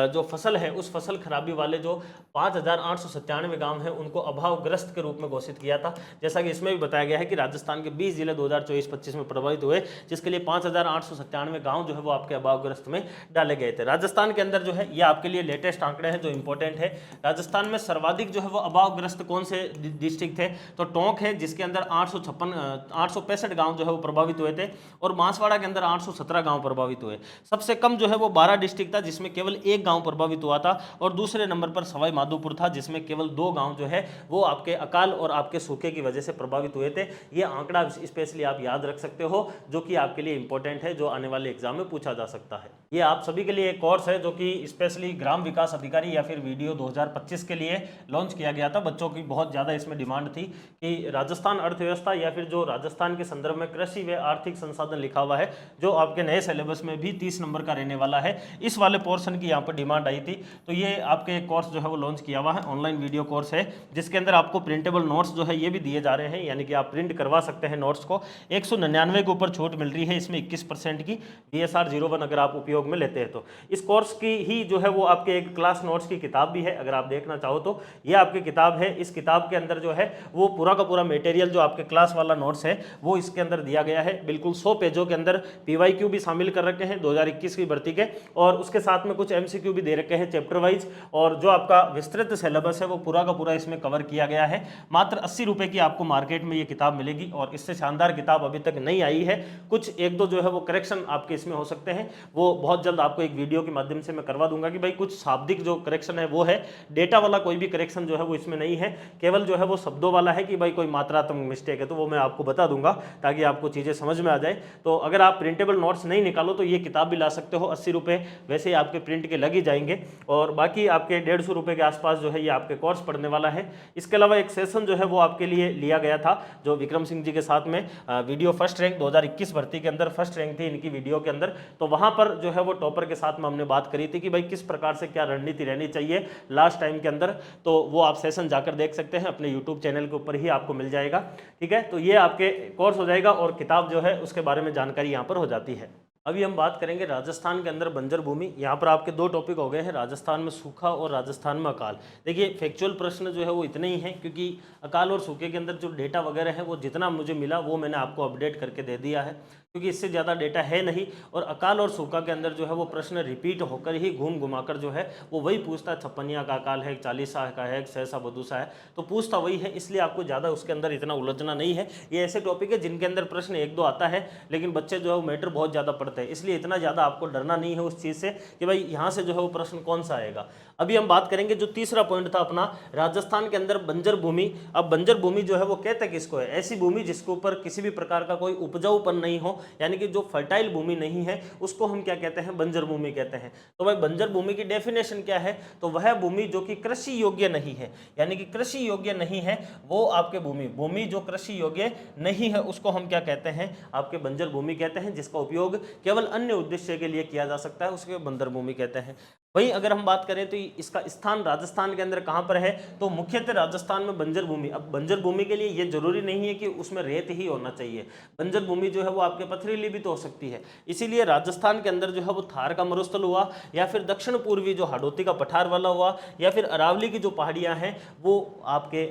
Speaker 1: जो फसल है उस फसल खराबी वाले जो 5,897 गांव हैं उनको अभावग्रस्त के रूप में घोषित किया था। जैसा कि इसमें भी बताया गया है कि राजस्थान के 20 जिले 2024-25 में प्रभावित हुए, जिसके लिए 5,897 गांव जो है वो आपके अभावग्रस्त में डाले गए थे। राजस्थान के अंदर जो है ये आपके लिए लेटेस्ट आंकड़े हैं जो इंपॉर्टेंट है। राजस्थान में सर्वाधिक जो है वो अभावग्रस्त कौन से डिस्ट्रिक्ट थे, तो टोंक है जिसके अंदर 865 गाँव जो है वो प्रभावित हुए थे, और बांसवाड़ा के अंदर 817 गाँव प्रभावित हुए। सबसे कम जो है वो 12 डिस्ट्रिक्ट था जिसमें केवल एक गांव प्रभावित हुआ था, और दूसरे नंबर पर सवाई माधोपुर था जिसमें केवल 2 गांव जो है वो आपके अकाल और आपके सूखे की वजह से प्रभावित हुए थे। ये आंकड़ा स्पेशली आप याद रख सकते हो जो कि आपके लिए इंपॉर्टेंट है, जो आने वाले एग्जाम में पूछा जा सकता है। ये आप सभी के लिए एक कोर्स है जो कि स्पेशली ग्राम विकास अधिकारी या फिर वीडियो 2025 के लिए लॉन्च किया गया था। बच्चों की बहुत ज़्यादा इसमें डिमांड थी कि राजस्थान अर्थव्यवस्था या फिर जो राजस्थान के संदर्भ में कृषि व आर्थिक संसाधन लिखा हुआ है जो आपके नए सिलेबस में भी 30 नंबर का रहने वाला है। इस वाले पोर्शन की यहाँ पर डिमांड आई थी, तो ये आपके कोर्स जो है वो लॉन्च किया हुआ है, ऑनलाइन वीडियो कोर्स है, जिसके अंदर आपको प्रिंटेबल नोट्स जो है ये भी दिए जा रहे हैं, यानी कि आप प्रिंट करवा सकते हैं नोट्स को। 199 के ऊपर छूट मिल रही है, इसमें 21% की DSR 01 अगर आप उपयोग में लेते हैं तो। इस कोर्स की ही जो है वो आपके एक क्लास नोट्स की किताब भी है, अगर आप देखना चाहो तो ये आपकी किताब है। इस किताब के अंदर जो है वो पूरा का पूरा मटेरियल जो आपके क्लास वाला नोट्स है वो इसके अंदर दिया गया है। बिल्कुल 100 पेजों के अंदर PYQ भी शामिल कर रखे हैं 2021 की भर्ती के, और उसके साथ में कुछ MCQ भी दे रखे हैं चैप्टर वाइज, और जो आपका विस्तृत सिलेबस है वो पूरा का पूरा इसमें कवर किया गया है। मात्र 80 रुपए की आपको मार्केट में ये किताब मिलेगी, और इससे शानदार किताब अभी तक नहीं आई है। कुछ एक दो जो है वो करेक्शन आपके इसमें हो सकते हैं, वो बहुत जल्द आपको एक वीडियो के माध्यम से मैं करवा दूंगा कि भाई कुछ शाब्दिक जो करेक्शन है वो है, डेटा वाला कोई भी करेक्शन जो है वो इसमें नहीं है, केवल जो है वो शब्दों वाला है कि भाई कोई मात्रात्मक मिस्टेक है तो वो मैं आपको बता दूंगा ताकि आपको चीज़ें समझ में आ जाए। तो अगर आप प्रिंटेबल नोट्स नहीं निकालो तो ये किताब भी ला सकते हो, 80 रुपये वैसे ही आपके प्रिंट के लग ही जाएंगे, और बाकी आपके 150 रुपये के आसपास जो है ये आपके कोर्स पढ़ने वाला है। इसके अलावा एक सेशन जो है वो आपके लिए लिया गया था, जो विक्रम सिंह जी के साथ में वीडियो फर्स्ट रैंक 2021 भर्ती के अंदर फर्स्ट रैंक थी इनकी वीडियो के अंदर, तो वहां पर जो है वो टॉपर के साथ में हमने बात करी थी कि भाई किस प्रकार से क्या रणनीति रहनी चाहिए लास्ट टाइम के अंदर। तो वो आप सेशन जाकर देख सकते हैं, अपने यूट्यूब चैनल के ऊपर ही आपको मिल जाएगा। ठीक है, तो ये आपके कोर्स हो जाएगा, और किताब जो है उसके बारे में जानकारी यहाँ पर हो जाती है। अभी हम बात करेंगे राजस्थान के अंदर बंजर भूमि। यहाँ पर आपके दो टॉपिक हो गए हैं, राजस्थान में सूखा और राजस्थान में अकाल। देखिए फैक्चुअल प्रश्न जो है वो इतने ही हैं, क्योंकि अकाल और सूखे के अंदर जो डेटा वगैरह है वो जितना मुझे मिला वो मैंने आपको अपडेट करके दे दिया है, क्योंकि इससे ज़्यादा डेटा है नहीं। और अकाल और सूखा के अंदर जो है वो प्रश्न रिपीट होकर ही घूम घुमाकर जो है वो वही पूछता है, छप्पनिया का अकाल है, 40सा का है, 6सा बदूसा है, तो पूछता वही है, इसलिए आपको ज़्यादा उसके अंदर इतना उलझना नहीं है। ये ऐसे टॉपिक है जिनके अंदर प्रश्न एक दो आता है, लेकिन बच्चे जो है वो मैटर बहुत ज़्यादा पढ़ते हैं, इसलिए इतना ज़्यादा आपको डरना नहीं है उस चीज़ से कि भाई यहाँ से जो है वो प्रश्न कौन सा आएगा। अभी हम बात करेंगे जो तीसरा पॉइंट था अपना, राजस्थान के अंदर बंजर भूमि। अब बंजर भूमि जो है वो कहते किसको है? ऐसी भूमि जिसके ऊपर किसी भी प्रकार का कोई उपजाऊपन नहीं हो, यानी कि जो फर्टाइल भूमि नहीं है उसको हम क्या कहते हैं? बंजर भूमि कहते हैं। तो भाई बंजर भूमि की डेफिनेशन क्या है? तो वह भूमि जो कि कृषि योग्य नहीं है, यानी कि कृषि योग्य नहीं है वो आपके भूमि जो कृषि योग्य नहीं है उसको हम क्या कहते हैं? आपके बंजर भूमि कहते हैं, जिसका उपयोग केवल अन्य उद्देश्य के लिए किया जा सकता है, उसके बंजर भूमि कहते हैं। वहीं अगर हम बात करें तो इसका स्थान राजस्थान के अंदर कहां पर है? तो मुख्यतः राजस्थान में बंजर भूमि। अब बंजर भूमि के लिए ये जरूरी नहीं है कि उसमें रेत ही होना चाहिए, बंजर भूमि जो है वो आपके पथरीली भी तो हो सकती है। इसीलिए राजस्थान के अंदर जो है वो थार का मरुस्थल हुआ, या फिर दक्षिण पूर्वी जो हाड़ौती का पठार वाला हुआ, या फिर अरावली की जो पहाड़ियां हैं वो आपके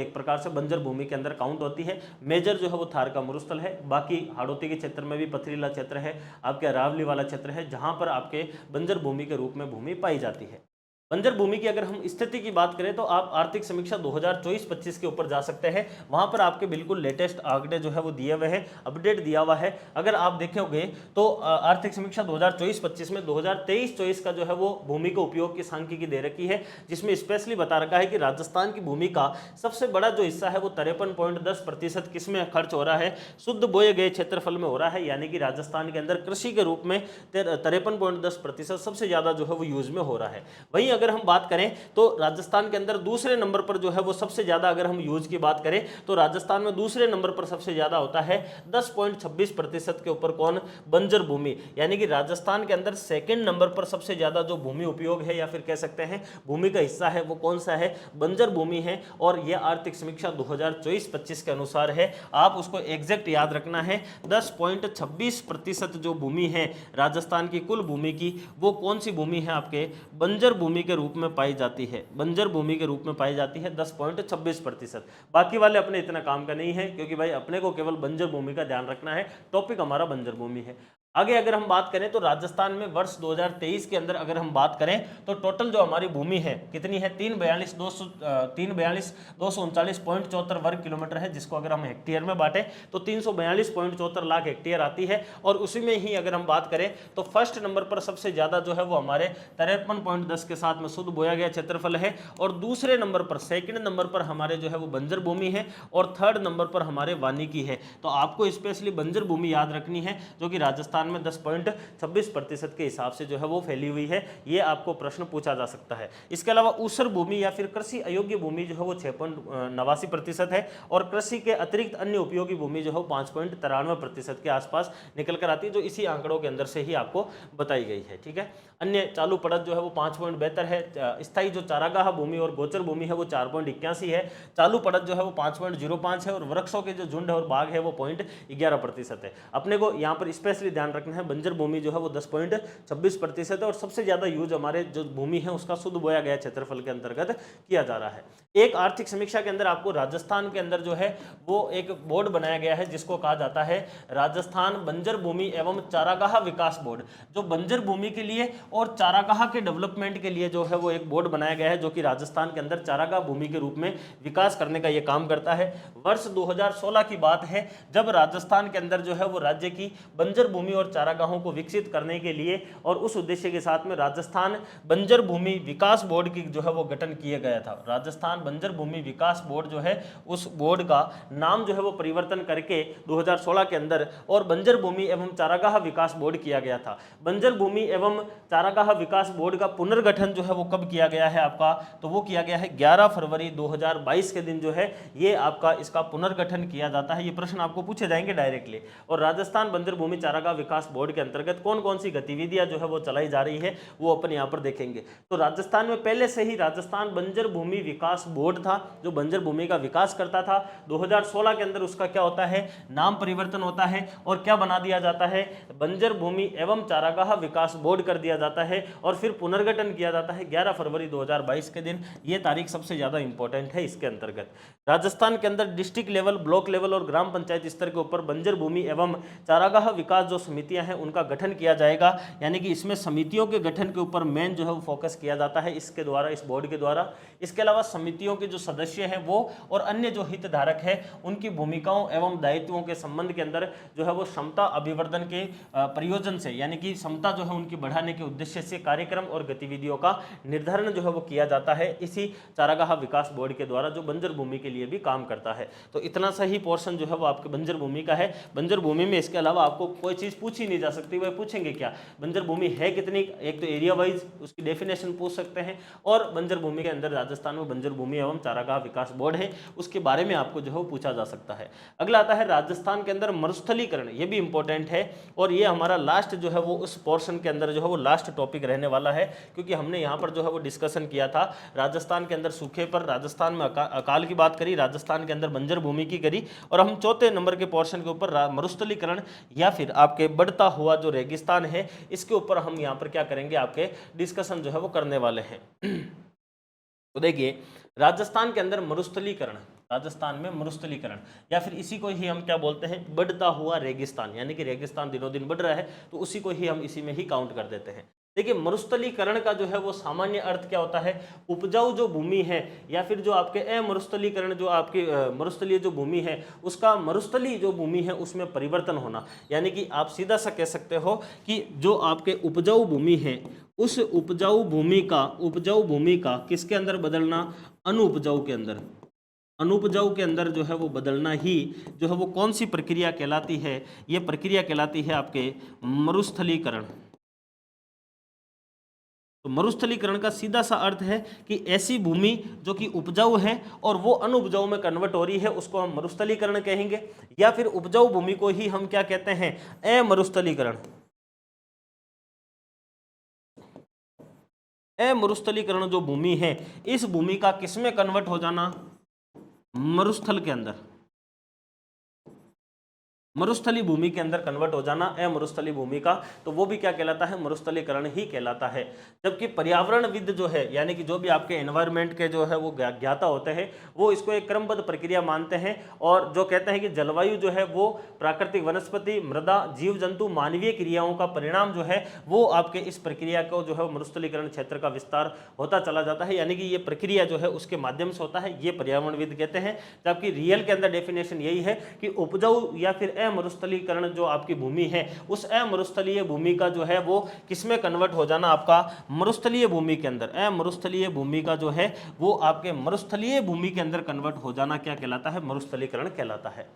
Speaker 1: एक प्रकार से बंजर भूमि के अंदर काउंट होती है। मेजर जो है वो थार का मरुस्थल है, बाकी हाड़ौती के क्षेत्र में भी पथरीला क्षेत्र है, आपके अरावली वाला क्षेत्र है, जहां पर आपके बंजर भूमि के रूप में भूमि पाई जाती है। बंजर भूमि की अगर हम स्थिति की बात करें तो आप आर्थिक समीक्षा 2024-25 के ऊपर जा सकते हैं, वहां पर आपके बिल्कुल लेटेस्ट आंकड़े जो है वो दिए हुए हैं, अपडेट दिया हुआ है। अगर आप देखोगे तो आर्थिक समीक्षा 2024-25 में 2023-24 का जो है वो भूमि के उपयोग की सांख्यिकी दे रखी है, जिसमें स्पेशली बता रखा है कि राजस्थान की भूमि का सबसे बड़ा जो हिस्सा है वो 53.10% किसमें खर्च हो रहा है? शुद्ध बोए गए क्षेत्रफल में हो रहा है, यानी कि राजस्थान के अंदर कृषि के रूप में 53.10% सबसे ज्यादा जो है वो यूज में हो रहा है। वहीं अगर हम बात करें तो राजस्थान के अंदर दूसरे नंबर पर जो है वो सबसे ज्यादा, अगर हम यूज की बात करें तो राजस्थान में दूसरे नंबर पर सबसे ज्यादा होता है 10.26% के ऊपर कौन? बंजर भूमि। यानी कि राजस्थान के अंदर सेकंड नंबर पर सबसे ज्यादा जो भूमि उपयोग है या फिर कह सकते हैं भूमि का हिस्सा है वो कौन सा है? बंजर भूमि है। और यह आर्थिक समीक्षा 2024-25 के अनुसार है, आप उसको एग्जैक्ट याद रखना है। 10.26% जो भूमि है राजस्थान की कुल भूमि की, वो कौन सी भूमि है? आपके बंजर भूमि के रूप में पाई जाती है, बंजर भूमि के रूप में पाई जाती है 10.26%। बाकी वाले अपने इतना काम का नहीं है, क्योंकि भाई अपने को केवल बंजर भूमि का ध्यान रखना है, टॉपिक हमारा बंजर भूमि है। आगे अगर हम बात करें तो राजस्थान में वर्ष 2023 के अंदर अगर हम बात करें तो टोटल जो हमारी भूमि है कितनी है? 342,239.74 वर्ग किलोमीटर है, जिसको अगर हम हेक्टेयर में बांटे तो 342.74 लाख हेक्टेयर आती है। और उसी में ही अगर हम बात करें तो फर्स्ट नंबर पर सबसे ज्यादा जो है वो हमारे 53.10 के साथ में शुद्ध बोया गया क्षेत्रफल है, और दूसरे नंबर पर, सेकंड नंबर पर हमारे जो है वो बंजर भूमि है, और थर्ड नंबर पर हमारे वानिकी है। तो आपको स्पेशली बंजर भूमि याद रखनी है, जो कि राजस्थान राजस्थान में 10.26% के हिसाब से जो है वो फैली हुई है। ये आपको प्रश्न पूछा जा सकता है। इसके अलावा ऊसर भूमि या फिर कृषि अयोग्य भूमि जो है वो 6.89% है और कृषि के अतिरिक्त अन्य उपयोगी भूमि जो है 5.93% के आसपास निकल कर आती है, जो इसी आंकड़ों के अंदर से ही आपको बताई गई है। ठीक है, अन्य चालू पड़त जो है वो 5.72 है। स्थायी जो चारागाह भूमि और गोचर भूमि है वो 4.81 है। चालू पड़त जो है वो 5.05 है और वृक्षों के जो झुंड और बाग है वो 0.11% है। अपने को यहाँ पर स्पेशली ध्यान रखना है, बंजर भूमि जो है वो 10.26% है और सबसे ज्यादा यूज हमारे जो भूमि है उसका शुद्ध बोया गया क्षेत्रफल के अंतर्गत किया जा रहा है। एक आर्थिक समीक्षा के अंदर आपको राजस्थान के अंदर जो है वो एक बोर्ड बनाया गया है जिसको कहा जाता है राजस्थान बंजर भूमि एवं चारागाह विकास बोर्ड, जो बंजर भूमि के लिए और चारागाह के डेवलपमेंट के लिए जो है वो एक बोर्ड बनाया गया है, जो कि राजस्थान के अंदर चारागाह भूमि के रूप में विकास करने का ये काम करता है। वर्ष 2016 की बात है जब राजस्थान के अंदर जो है वो राज्य की बंजर भूमि और चारागाहों को विकसित करने के लिए और उस उद्देश्य के साथ में राजस्थान बंजर भूमि विकास बोर्ड की जो है वो गठन किया गया था। राजस्थान बंजर भूमि विकास बोर्ड जो है उस बोर्ड का नाम जो है वो परिवर्तन करके 2016 के अंदर और बंजर भूमि एवं चारागाह विकास बोर्ड किया गया था। बंजर भूमि एवं चारागाह विकास बोर्ड का पुनर्गठन जो है वो कब किया गया है आपका, तो वो किया गया है 11 फरवरी 2022 के दिन जो है ये आपका इसका पुनर्गठन किया जाता है। ये प्रश्न आपको पूछे जाएंगे डायरेक्टली। और राजस्थान बंजर भूमि चारागाह विकास बोर्ड के अंतर्गत कौन कौन सी गतिविधियां जो है वो चलाई जा रही है वो अपन यहाँ पर देखेंगे। तो राजस्थान में पहले से ही राजस्थान बंजर भूमि विकास बोर्ड था जो बंजर भूमि का विकास करता था। 2016 के अंदर उसका क्या होता है, नाम परिवर्तन होता है और क्या बना दिया जाता है, बंजर भूमि एवं चारागाह विकास बोर्ड कर दिया जाता है और फिर पुनर्गठन किया जाता है 11 फरवरी 2022 के दिन। ये तारीख सबसे ज्यादा इंपॉर्टेंट है इसके अंतर्गत। राजस्थान के अंदर डिस्ट्रिक्ट लेवल, ब्लॉक लेवल और ग्राम पंचायत स्तर के ऊपर बंजर भूमि एवं चारागाह विकास जो समितियां हैं उनका गठन किया जाएगा, यानी कि इसमें समितियों के गठन के ऊपर मेन जो है वो फोकस किया जाता है इसके द्वारा, इस बोर्ड के द्वारा। इसके अलावा समितियों के जो सदस्य हैं वो और अन्य जो हितधारक है उनकी भूमिकाओं एवं दायित्वों के संबंध के अंदर जो है वो क्षमता अभिवर्धन के प्रयोजन से, यानी कि क्षमता जो है उनकी बढ़ाने के उद्देश्य से कार्यक्रम और गतिविधियों का निर्धारण जो है वो किया जाता है इसी चारागाह विकास बोर्ड के द्वारा, जो बंजर भूमि के लिए भी काम करता है। तो इतना सही पोर्शन जो है वो आपके बंजर भूमि का है। बंजर भूमि में इसके अलावा आपको कोई चीज पूछी नहीं जा सकती, वह पूछेंगे क्या, बंजर भूमि है कितनी, एक तो एरिया वाइज उसकी डेफिनेशन पूछ सकते हैं और बंजर भूमि के अंदर राजस्थान में बंजर भूमि एवं चारागाह विकास बोर्ड है उसके बारे में आपको जो है पूछा जा सकता है। अगला आता है राजस्थान के अंदर मरुस्थलीकरण, ये भी इंपॉर्टेंट है और ये हमारा लास्ट जो है वो उस पोर्शन के अंदर जो है वो लास्ट टॉपिक रहने वाला है, क्योंकि हमने यहाँ पर जो है वो डिस्कशन किया था राजस्थान के अंदर सूखे पर, राजस्थान में अकाल की बात करी, राजस्थान के अंदर बंजर भूमि की करी और हम चौथे नंबर के पोर्शन के ऊपर मरुस्थलीकरण या फिर आपके बढ़ता हुआ जो रेगिस्तान है इसके ऊपर हम यहाँ पर क्या करेंगे, आपके डिस्कशन जो है वो करने वाले हैं। तो देखिए राजस्थान के अंदर मरुस्थलीकरण, राजस्थान में मरुस्थलीकरण या फिर इसी को ही हम क्या बोलते हैं, बढ़ता हुआ रेगिस्तान, यानी कि रेगिस्तान दिनों दिन बढ़ रहा है तो उसी को ही हम इसी में ही काउंट कर देते हैं। देखिए मरुस्थलीकरण का जो है वो सामान्य अर्थ क्या होता है, उपजाऊ जो भूमि है या फिर जो आपके अमरुस्थलीकरण जो आपकी मरुस्थलीय जो भूमि है उसका मरुस्थली जो भूमि है उसमें परिवर्तन होना, यानी कि आप सीधा सा कह सकते हो कि जो आपके उपजाऊ भूमि है उस उपजाऊ भूमि का किसके अंदर बदलना, अनुपजाऊ के अंदर, अनुपजाऊ के अंदर जो है वो बदलना ही जो है वो कौन सी प्रक्रिया कहलाती है, ये प्रक्रिया कहलाती है आपके मरुस्थलीकरण। तो मरुस्थलीकरण का सीधा सा अर्थ है कि ऐसी भूमि जो कि उपजाऊ है और वो अनुपजाऊ में कन्वर्ट हो रही है उसको हम मरुस्थलीकरण कहेंगे, या फिर उपजाऊ भूमि को ही हम क्या कहते हैं, अमरुस्थलीकरण। अमरुस्थलीकरण जो भूमि है इस भूमि का किसमें कन्वर्ट हो जाना, मरुस्थल के अंदर, मरुस्थली भूमि के अंदर कन्वर्ट हो जाना अमरुस्थली भूमि का, तो वो भी क्या कहलाता है, मरुस्थलीकरण ही कहलाता है। जबकि पर्यावरणविद जो है यानी कि जो भी आपके एनवायरनमेंट के जो है वो ज्ञाता होते हैं वो इसको एक क्रमबद्ध प्रक्रिया मानते हैं और जो कहते हैं कि जलवायु जो है वो प्राकृतिक वनस्पति, मृदा, जीव जंतु, मानवीय क्रियाओं का परिणाम जो है वो आपके इस प्रक्रिया को जो है मरुस्थलीकरण क्षेत्र का विस्तार होता चला जाता है, यानी कि ये प्रक्रिया जो है उसके माध्यम से होता है, ये पर्यावरणविद कहते हैं। जबकि रियल के अंदर डेफिनेशन यही है कि उपजाऊ या फिर अमरुस्थलीकरण जो आपकी भूमि है उस अमरुस्थलीय भूमि का जो है वो किसमें कन्वर्ट हो जाना, आपका मरुस्थलीय भूमि के अंदर, अमरुस्थलीय भूमि का जो है वो आपके मरुस्थलीय भूमि के अंदर कन्वर्ट हो जाना क्या कहलाता है, मरुस्थलीकरण कहलाता है।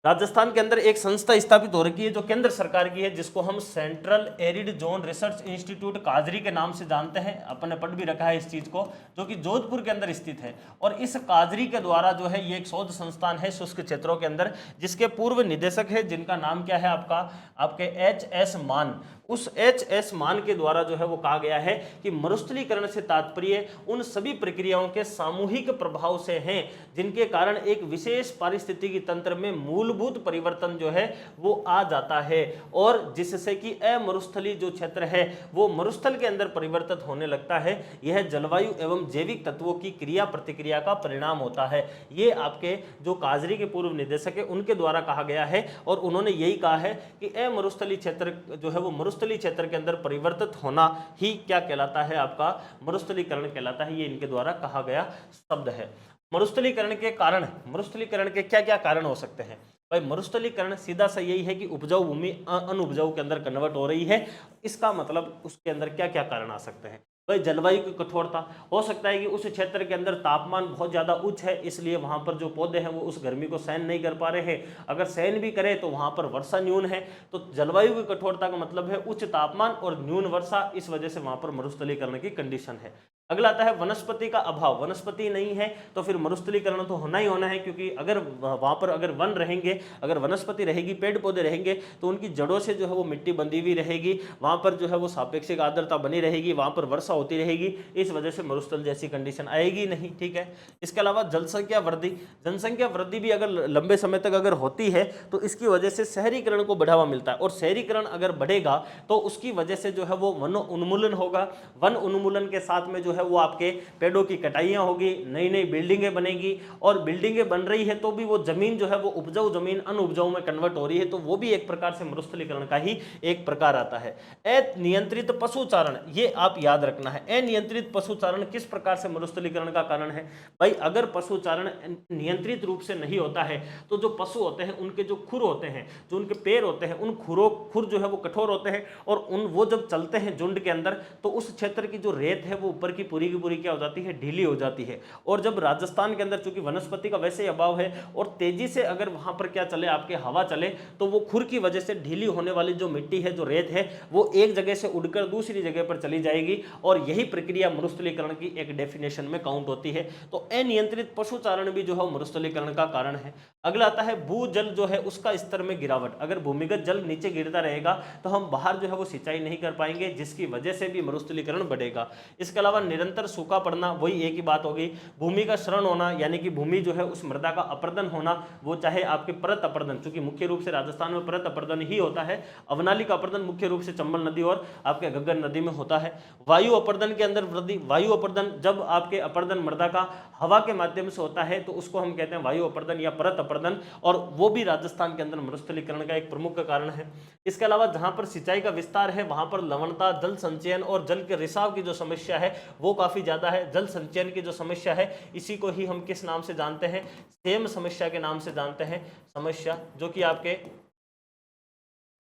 Speaker 1: राजस्थान के अंदर एक संस्था स्थापित हो रखी है जो केंद्र सरकार की है, जिसको हम central arid zone research institute काजरी के नाम से जानते हैं। अपन ने पढ़ भी रखा है इस चीज को, जो कि जोधपुर के अंदर स्थित है। और इस काजरी के द्वारा जो है ये एक शोध संस्थान है शुष्क क्षेत्रों के अंदर, जिसके पूर्व निदेशक है जिनका नाम क्या है आपके एच.एस. मान। उस एच.एस. मान के द्वारा जो है वो कहा गया है कि मरुस्थलीकरण से तात्पर्य उन सभी प्रक्रियाओं के सामूहिक प्रभाव से हैं जिनके कारण एक विशेष पारिस्थितिकी तंत्र में मूलभूत परिवर्तन जो है वो आ जाता है, और जिससे कि अमरुस्थली जो क्षेत्र है वो मरुस्थल के अंदर परिवर्तित होने लगता है। यह जलवायु एवं जैविक तत्वों की क्रिया प्रतिक्रिया का परिणाम होता है। ये आपके जो काजरी के पूर्व निदेशक है उनके द्वारा कहा गया है, और उन्होंने यही कहा है कि अमरुस्थली क्षेत्र जो है वो मरुस्थली क्षेत्र के अंदर परिवर्तित होना ही क्या कहलाता है, आपका मरुस्थलीकरण कहलाता है। ये इनके द्वारा कहा गया शब्द है। मरुस्थलीकरण के कारण, मरुस्थलीकरण के क्या क्या कारण हो सकते हैं भाई? मरुस्थलीकरण सीधा सा यही है कि उपजाऊ भूमि अनउपजाऊ के अंदर कन्वर्ट हो रही है। इसका मतलब उसके अंदर क्या क्या कारण आ सकते हैं भाई? जलवायु की कठोरता, हो सकता है कि उस क्षेत्र के अंदर तापमान बहुत ज़्यादा उच्च है, इसलिए वहाँ पर जो पौधे हैं वो उस गर्मी को सहन नहीं कर पा रहे हैं। अगर सहन भी करें तो वहाँ पर वर्षा न्यून है। तो जलवायु की कठोरता का मतलब है उच्च तापमान और न्यून वर्षा, इस वजह से वहाँ पर मरुस्थलीकरण की कंडीशन है। अगला आता है वनस्पति का अभाव। वनस्पति नहीं है तो फिर मरुस्थलीकरण तो होना ही होना है, क्योंकि अगर वहाँ पर अगर वन रहेंगे, अगर वनस्पति रहेगी, पेड़ पौधे रहेंगे, तो उनकी जड़ों से जो है वो मिट्टी बंधी हुई रहेगी, वहाँ पर जो है वो सापेक्षिक आर्द्रता बनी रहेगी, वहाँ पर वर्षा होती रहेगी। इस वजह से मरुस्थल जैसी कंडीशन आएगी नहीं, ठीक है। इसके अलावा जनसंख्या वृद्धि, जनसंख्या वृद्धि भी अगर लंबे समय तक अगर होती है तो इसकी वजह से शहरीकरण को बढ़ावा मिलता है, और शहरीकरण अगर बढ़ेगा तो उसकी वजह से जो है वो वन उन्मूलन होगा। वन उन्मूलन के साथ में जो है वो आपके पेड़ों की कटाइयां होगी, नई नई बिल्डिंगें बनेगी, और बिल्डिंगें बन रही है तो भी वो जमीन जो है वो उपजाऊ जमीन अनउपजाऊ में कन्वर्ट हो रही है, तो वो भी एक प्रकार से मरुस्थलीकरण का ही एक प्रकार आता है। अनियंत्रित पशुचारण, ये आप याद रखना है। अनियंत्रित पशुचारण किस प्रकार से मरुस्थलीकरण का कारण है भाई? अगर पशुचारण नियंत्रित रूप से नहीं होता है तो जो पशु होते हैं उनके जो खुर होते हैं, जो उनके पैर होते हैं, उन खुर जो है वो कठोर होते हैं, और वो जब चलते हैं झुंड के अंदर तो उस क्षेत्र की जो रेत है वो ऊपर की पूरी क्या हो जाती है, ढीली हो जाती है। और जब राजस्थान के अंदर चूंकि वनस्पति का वैसे ही अभाव है और तेजी से अगर वहां पर क्या चले, आपके हवा चले, तो वो खुर की वजह से ढीली होने वाली जो मिट्टी है, जो रेत है, वो एक जगह से उड़कर दूसरी जगह पर चली जाएगी, और यही प्रक्रिया मरुस्थलीकरण की एक डेफिनेशन में काउंट होती है। तो अनियंत्रित पशुचारण भी जो है मरुस्थलीकरण का कारण है। अगला आता है भूजल जो है उसका स्तर में गिरावट। अगर भूमिगत जल नीचे गिरता रहेगा तो हम बाहर जो है वो सिंचाई नहीं कर पाएंगे, जिसकी वजह से भी मरुस्थलीकरण बढ़ेगा। इसके अलावा निरंतर सूखा पड़ना, वही एक ही बात होगी। भूमि का क्षरण होना, यानी कि भूमि जो है उस मृदा का अपर्दन होना, वो चाहे आपके परत अपर्दन, चूंकि मुख्य रूप से राजस्थान में परत अपर्दन ही होता है। अवनाली का अपर्दन मुख्य रूप से चंबल नदी और आपके घग्गर नदी में होता है। वायु अपर्दन के अंदर वृद्धि, वायु अपर्दन, जब आपके अपर्दन मृदा का हवा के माध्यम से होता है तो उसको हम कहते हैं वायु अपर्दन या परत अपर्दन, और वो भी राजस्थान के अंदर मरुस्थलीकरण का एक प्रमुख कारण है। इसके अलावा जहां पर सिंचाई का विस्तार है वहां पर लवणता, जल संचयन और जल के रिसाव की जो समस्या है वो काफी ज्यादा है। जल संचयन की जो समस्या है इसी को ही हम किस नाम से जानते हैं? सेम समस्या के नाम से जानते हैं। समस्या जो कि आपके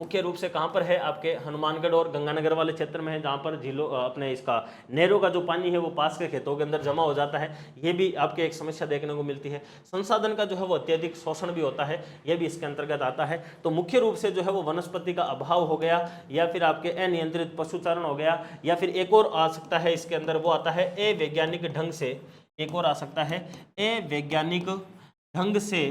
Speaker 1: मुख्य रूप से कहां पर है? आपके हनुमानगढ़ और गंगानगर वाले क्षेत्र में है, जहां पर झीलों अपने इसका नहरों का जो पानी है वो पास के खेतों के अंदर जमा हो जाता है। ये भी आपके एक समस्या देखने को मिलती है। संसाधन का जो है वो अत्यधिक शोषण भी होता है, यह भी इसके अंतर्गत आता है। तो मुख्य रूप से जो है वो वनस्पति का अभाव हो गया, या फिर आपके अनियंत्रित पशुचारण हो गया, या फिर एक और आ सकता है इसके अंदर, वो आता है अवैज्ञानिक ढंग से, एक और आ सकता है अवैज्ञानिक ढंग से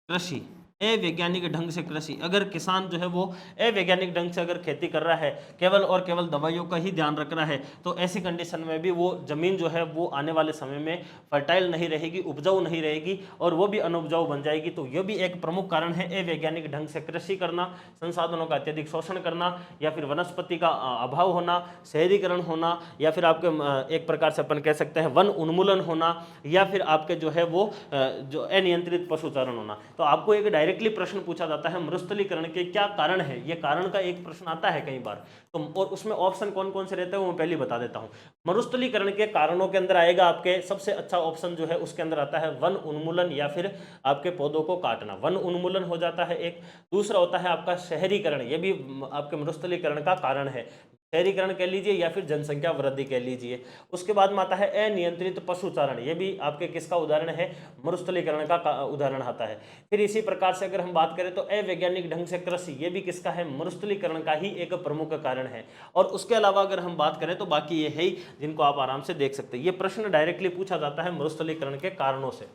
Speaker 1: कृषि। अवैज्ञानिक ढंग से कृषि, अगर किसान जो है वो अवैज्ञानिक ढंग से अगर खेती कर रहा है, केवल और केवल दवाइयों का ही ध्यान रख रहा है, तो ऐसी कंडीशन में भी वो जमीन जो है वो आने वाले समय में फर्टाइल नहीं रहेगी, उपजाऊ नहीं रहेगी, और वो भी अनउपजाऊ बन जाएगी। तो ये भी एक प्रमुख कारण है, अवैज्ञानिक ढंग से कृषि करना, संसाधनों का अत्यधिक शोषण करना, या फिर वनस्पति का अभाव होना, शहरीकरण होना, या फिर आपके एक प्रकार से अपन कह सकते हैं वन उन्मूलन होना, या फिर आपके जो है वो जो अनियंत्रित पशुचारण होना। तो आपको एक डायरेक्टली प्रश्न पूछा जाता है मरुस्थलीकरण के क्या कारण है, ये कारण का एक प्रश्न आता है कई बार, तो और उसमें ऑप्शन कौन कौन से रहते हैं वो मैं पहले बता देता हूं। मरुस्थलीकरण के कारणों के अंदर आएगा आपके सबसे अच्छा ऑप्शन जो है उसके अंदर आता है वन उन्मूलन, या फिर आपके पौधों को काटना, वन उन्मूलन हो जाता है एक। दूसरा होता है आपका शहरीकरण, ये भी आपके मरुस्थलीकरण का कारण है। शहरीकरण कह लीजिए या फिर जनसंख्या वृद्धि कह लीजिए। उसके बाद में आता है अनियंत्रित पशुचारण, ये भी आपके किसका उदाहरण है, मरुस्थलीकरण का उदाहरण आता है। फिर इसी प्रकार से अगर हम बात करें तो अवैज्ञानिक ढंग से कृषि, ये भी किसका है, मरुस्थलीकरण का ही एक प्रमुख कारण है। और उसके अलावा अगर हम बात करें तो बाकी ये है ही जिनको आप आराम से देख सकते हैं। ये प्रश्न डायरेक्टली पूछा जाता है मरुस्थलीकरण के कारणों से।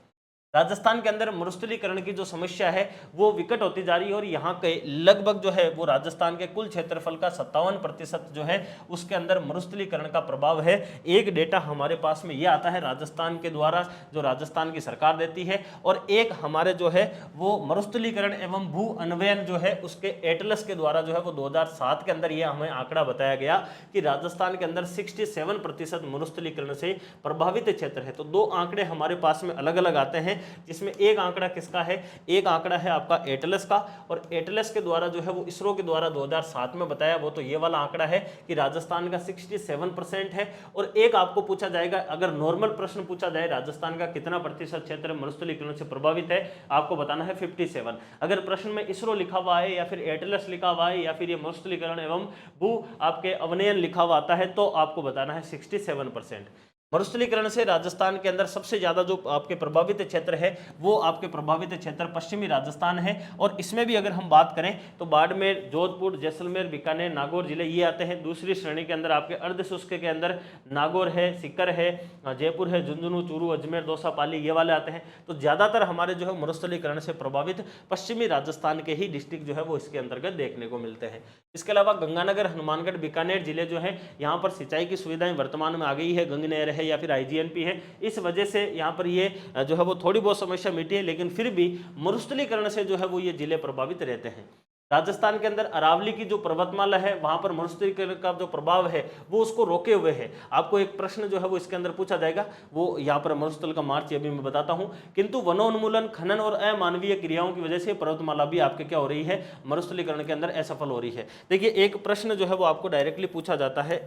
Speaker 1: राजस्थान के अंदर मरुस्थलीकरण की जो समस्या है वो विकट होती जा रही है और यहाँ के लगभग जो है वो राजस्थान के कुल क्षेत्रफल का 57% जो है उसके अंदर मरुस्थलीकरण का प्रभाव है। एक डेटा हमारे पास में ये आता है राजस्थान के द्वारा, जो राजस्थान की सरकार देती है, और एक हमारे जो है वो मरुस्थलीकरण एवं भू अन्वयन जो है उसके एटलस के द्वारा जो है वो 2007 के अंदर ये हमें आंकड़ा बताया गया कि राजस्थान के अंदर 67% मरुस्थलीकरण से प्रभावित क्षेत्र है। तो दो आंकड़े हमारे पास में अलग अलग आते हैं, जिसमें एक आंकड़ा किसका है, एक आंकड़ा है आपका एटलस का, और एटलस के द्वारा जो है वो इसरो के द्वारा 2007 में बताया, वो तो ये वाला आंकड़ा है कि राजस्थान का 67% है। और एक आपको पूछा जाएगा, अगर नॉर्मल प्रश्न पूछा जाए राजस्थान का कितना प्रतिशत क्षेत्र मरुस्थलीकरण से प्रभावित है, आपको बताना है 57। अगर प्रश्न में इसरो लिखा हुआ है या फिर एटलस लिखा हुआ है या फिर ये मरुस्थलीकरण एवं भू आपके अवनयन लिखा हुआ आता है तो आपको बताना है 67%। मरुस्थलीकरण से राजस्थान के अंदर सबसे ज्यादा जो आपके प्रभावित क्षेत्र है वो आपके प्रभावित क्षेत्र पश्चिमी राजस्थान है। और इसमें भी अगर हम बात करें तो बाड़मेर, जोधपुर, जैसलमेर, बीकानेर, नागौर जिले ये आते हैं। दूसरी श्रेणी के अंदर आपके अर्धशुष्क के अंदर नागौर है, सीकर है, जयपुर है, झुंझुनू, चूरू, अजमेर, दौसा, पाली ये वाले आते हैं। तो ज्यादातर हमारे जो है मरुस्थलीकरण से प्रभावित पश्चिमी राजस्थान के ही डिस्ट्रिक्ट जो है वो इसके अंतर्गत देखने को मिलते हैं। इसके अलावा गंगानगर, हनुमानगढ़, बीकानेर जिले जो है यहाँ पर सिंचाई की सुविधाएं वर्तमान में आ गई है, गंग नहर है या फिर आईजीएनपी है, इस वजह से यहाँ पर ये जो है वो थोड़ी बहुत समस्या मिटी है, लेकिन फिर भी मरुस्थलीकरण से जो है वो ये जिले प्रभावित रहते हैं। राजस्थान के अंदर अरावली की जो पर्वतमाला है वहां पर मरुस्थलीकरण का जो प्रभाव है वो उसको रोके हुए है। आपको एक प्रश्न जो है वो इसके अंदर पूछा जाएगा, वो यहाँ पर मरुस्थल का मार्च अभी मैं बताता हूँ। किंतु वनोन्मूलन, खनन और अमानवीय क्रियाओं की वजह से पर्वतमाला भी आपके क्या हो रही है, मरुस्थलीकरण के अंदर असफल हो रही है। देखिए एक प्रश्न जो है वो आपको डायरेक्टली पूछा जाता है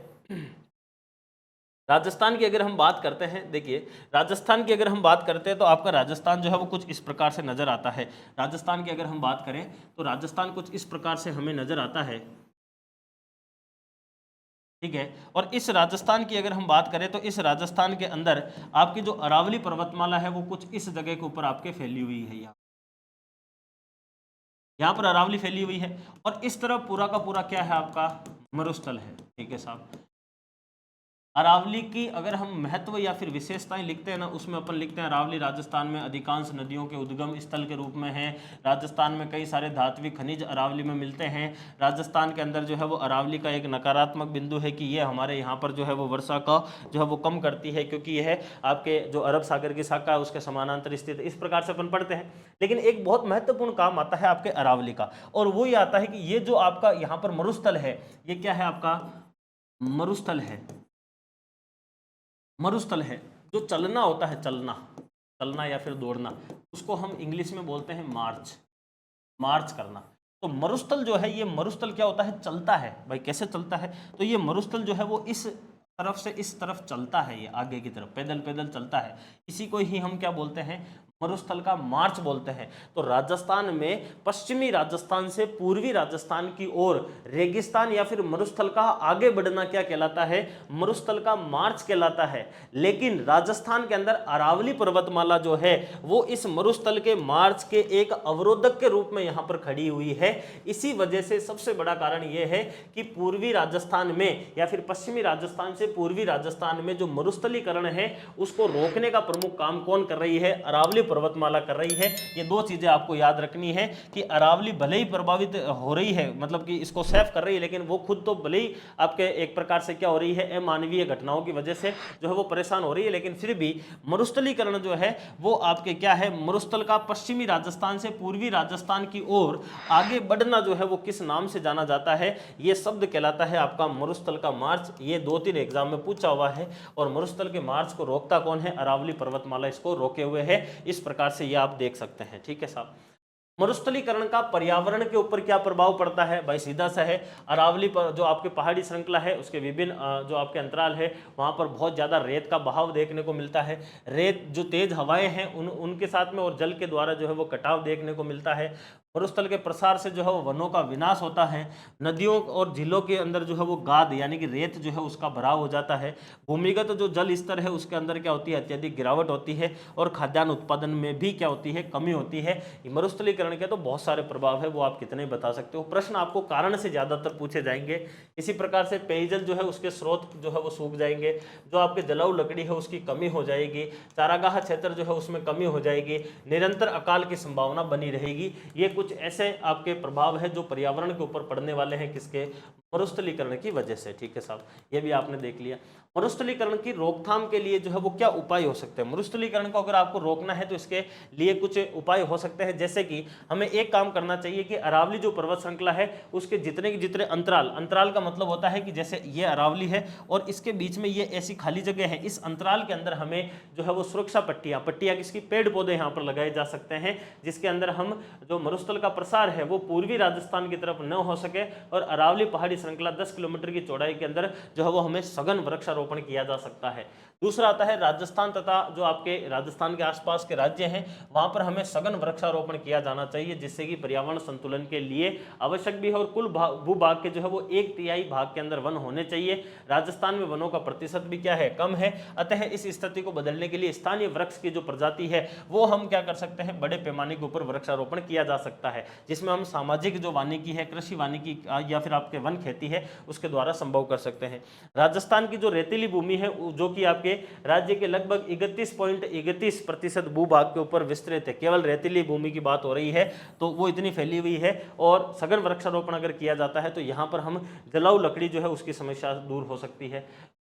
Speaker 1: राजस्थान की अगर हम बात करते हैं, देखिए राजस्थान की अगर हम बात करते हैं तो आपका राजस्थान जो है वो कुछ इस प्रकार से नजर आता है। राजस्थान की अगर हम बात करें तो राजस्थान कुछ इस प्रकार से हमें नजर आता है, ठीक है। और इस राजस्थान की अगर हम बात करें तो इस राजस्थान के अंदर आपकी जो अरावली पर्वतमाला है वो कुछ इस जगह के ऊपर आपके फैली हुई है। यहाँ पर अरावली फैली हुई है और इस तरफ पूरा का पूरा क्या है आपका मरुस्थल है, ठीक है साहब। अरावली की अगर हम महत्व या फिर विशेषताएं लिखते हैं ना, उसमें अपन लिखते हैं अरावली राजस्थान में अधिकांश नदियों के उद्गम स्थल के रूप में है। राजस्थान में कई सारे धात्विक खनिज अरावली में मिलते हैं। राजस्थान के अंदर जो है वो अरावली का एक नकारात्मक बिंदु है कि ये हमारे यहाँ पर जो है वो वर्षा का जो है वो कम करती है, क्योंकि यह आपके जो अरब सागर की शाखा है उसके समानांतर स्थित, इस प्रकार से अपन पढ़ते हैं। लेकिन एक बहुत महत्वपूर्ण काम आता है आपके अरावली का, और वो ये आता है कि ये जो आपका यहाँ पर मरुस्थल है, ये क्या है आपका मरुस्थल है। मरुस्थल है जो चलना होता है, चलना या फिर दौड़ना, उसको हम इंग्लिश में बोलते हैं मार्च करना। तो मरुस्थल जो है, ये मरुस्थल क्या होता है, चलता है। भाई कैसे चलता है, तो ये मरुस्थल जो है वो इस तरफ से इस तरफ चलता है, ये आगे की तरफ पैदल पैदल चलता है। इसी को ही हम क्या बोलते हैं, मरुस्थल का मार्च बोलते हैं। तो राजस्थान में पश्चिमी राजस्थान से पूर्वी राजस्थान की ओर रेगिस्तान या फिर मरुस्थल का आगे बढ़ना क्या कहलाता है, मरुस्थल का मार्च कहलाता है। लेकिन राजस्थान के अंदर अरावली पर्वतमाला जो है वो इस मरुस्थल के मार्च के एक अवरोधक के रूप में यहां पर खड़ी हुई है। इसी वजह से सबसे बड़ा कारण यह है कि पूर्वी राजस्थान में या फिर पश्चिमी राजस्थान से पूर्वी राजस्थान में जो मरुस्थलीकरण है उसको रोकने का प्रमुख काम कौन कर रही है, अरावली पर्वतमाला कर रही है। ये दो चीजें आपको याद रखनी है कि अरावली भले ही प्रभावित हो रही है, मतलब कि इसको सेफ कर रही है, लेकिन वो खुद तो भले ही आपके एक प्रकार से क्या हो रही है, अमानवीय घटनाओं की वजह से जो है वो परेशान हो रही है, लेकिन फिर भी मरुस्थलीकरण जो है वो आपके क्या है, मरुस्थल का पश्चिमी राजस्थान से पूर्वी राजस्थान की ओर आगे बढ़ना जो है वो किस नाम से जाना जाता है, ये शब्द कहलाता है आपका मरुस्थल का मार्च। ये 2-3 एग्जाम में पूछा हुआ है। और मरुस्थल के मार्च को रोकता कौन है, अरावली पर्वतमाला इसको रोके हुए है। इस प्रकार से ये आप देख सकते हैं, ठीक है साहब। मरुस्थलीकरण का पर्यावरण के ऊपर क्या प्रभाव पड़ता है, भाई सीधा सा है। अरावली पर जो आपके पहाड़ी श्रृंखला है उसके विभिन्न जो आपके अंतराल है वहां पर बहुत ज्यादा रेत का बहाव देखने को मिलता है। रेत जो तेज हवाएं हैं उनके साथ में और जल के द्वारा जो है वो कटाव देखने को मिलता है। मरुस्थल के प्रसार से जो है वो वनों का विनाश होता है। नदियों और झीलों के अंदर जो है वो गाद यानी कि रेत जो है उसका भराव हो जाता है। भूमिगत जो जल स्तर है उसके अंदर क्या होती है, अत्यधिक गिरावट होती है। और खाद्यान्न उत्पादन में भी क्या होती है, कमी होती है। मरुस्थलीकरण के तो बहुत सारे प्रभाव है, वो आप कितने बता सकते हो। प्रश्न आपको कारण से ज्यादातर पूछे जाएंगे। इसी प्रकार से पेयजल जो है उसके स्रोत जो है वो सूख जाएंगे। जो आपके जलाऊ लकड़ी है उसकी कमी हो जाएगी। चारागाह क्षेत्र जो है उसमें कमी हो जाएगी। निरंतर अकाल की संभावना बनी रहेगी। ये कुछ ऐसे आपके प्रभाव है जो पर्यावरण के ऊपर पड़ने वाले हैं, किसके, मरुस्थलीकरण की वजह से। ठीक है साहब, ये भी आपने देख लिया। मरुस्थलीकरण की रोकथाम के लिए जो है वो क्या उपाय हो सकते हैं। मरुस्थलीकरण को अगर आपको रोकना है तो इसके लिए कुछ उपाय हो सकते हैं। जैसे कि हमें एक काम करना चाहिए कि अरावली जो पर्वत श्रृंखला है उसके जितने अंतराल, अंतराल का मतलब होता है कि जैसे ये अरावली है और इसके बीच में ये ऐसी खाली जगह है, इस अंतराल के अंदर हमें जो है वो सुरक्षा पट्टियां किसकी, पेड़ पौधे यहाँ पर लगाए जा सकते हैं, जिसके अंदर हम जो मरुस्थल का प्रसार है वो पूर्वी राजस्थान की तरफ न हो सके। और अरावली पहाड़ी श्रृंखला 10 किलोमीटर की चौड़ाई के अंदर जो है वो हमें सघन वृक्षारोपण किया जा सकता है। दूसरा आता है राजस्थान तथा जो आपके राजस्थान के आसपास के राज्य हैं वहां पर हमें सघन वृक्षारोपण किया जाना चाहिए, जिससे कि पर्यावरण संतुलन के लिए आवश्यक भी है। और कुल भूभाग के जो है वो 1/3 भाग के अंदर वन होने चाहिए। राजस्थान में वनों का प्रतिशत भी क्या है, कम है। अतः इस स्थिति को बदलने के लिए स्थानीय वृक्ष की जो प्रजाति है वो हम क्या कर सकते हैं, बड़े पैमाने के ऊपर वृक्षारोपण किया जा सकता है, जिसमें हम सामाजिक जो वानिकी है, कृषि वानिकी या फिर आपके वन खेती है उसके द्वारा संभव कर सकते हैं। राजस्थान की जो रेतीली भूमि है जो कि आपके राज्य के लगभग 31.31% भूभाग के ऊपर विस्तृत है, केवल रेतीली भूमि की बात हो रही है, तो वो इतनी फैली हुई है। और सघन वृक्षारोपण अगर किया जाता है तो यहाँ पर हम जलाऊ लकड़ी जो है उसकी समस्या दूर हो सकती है।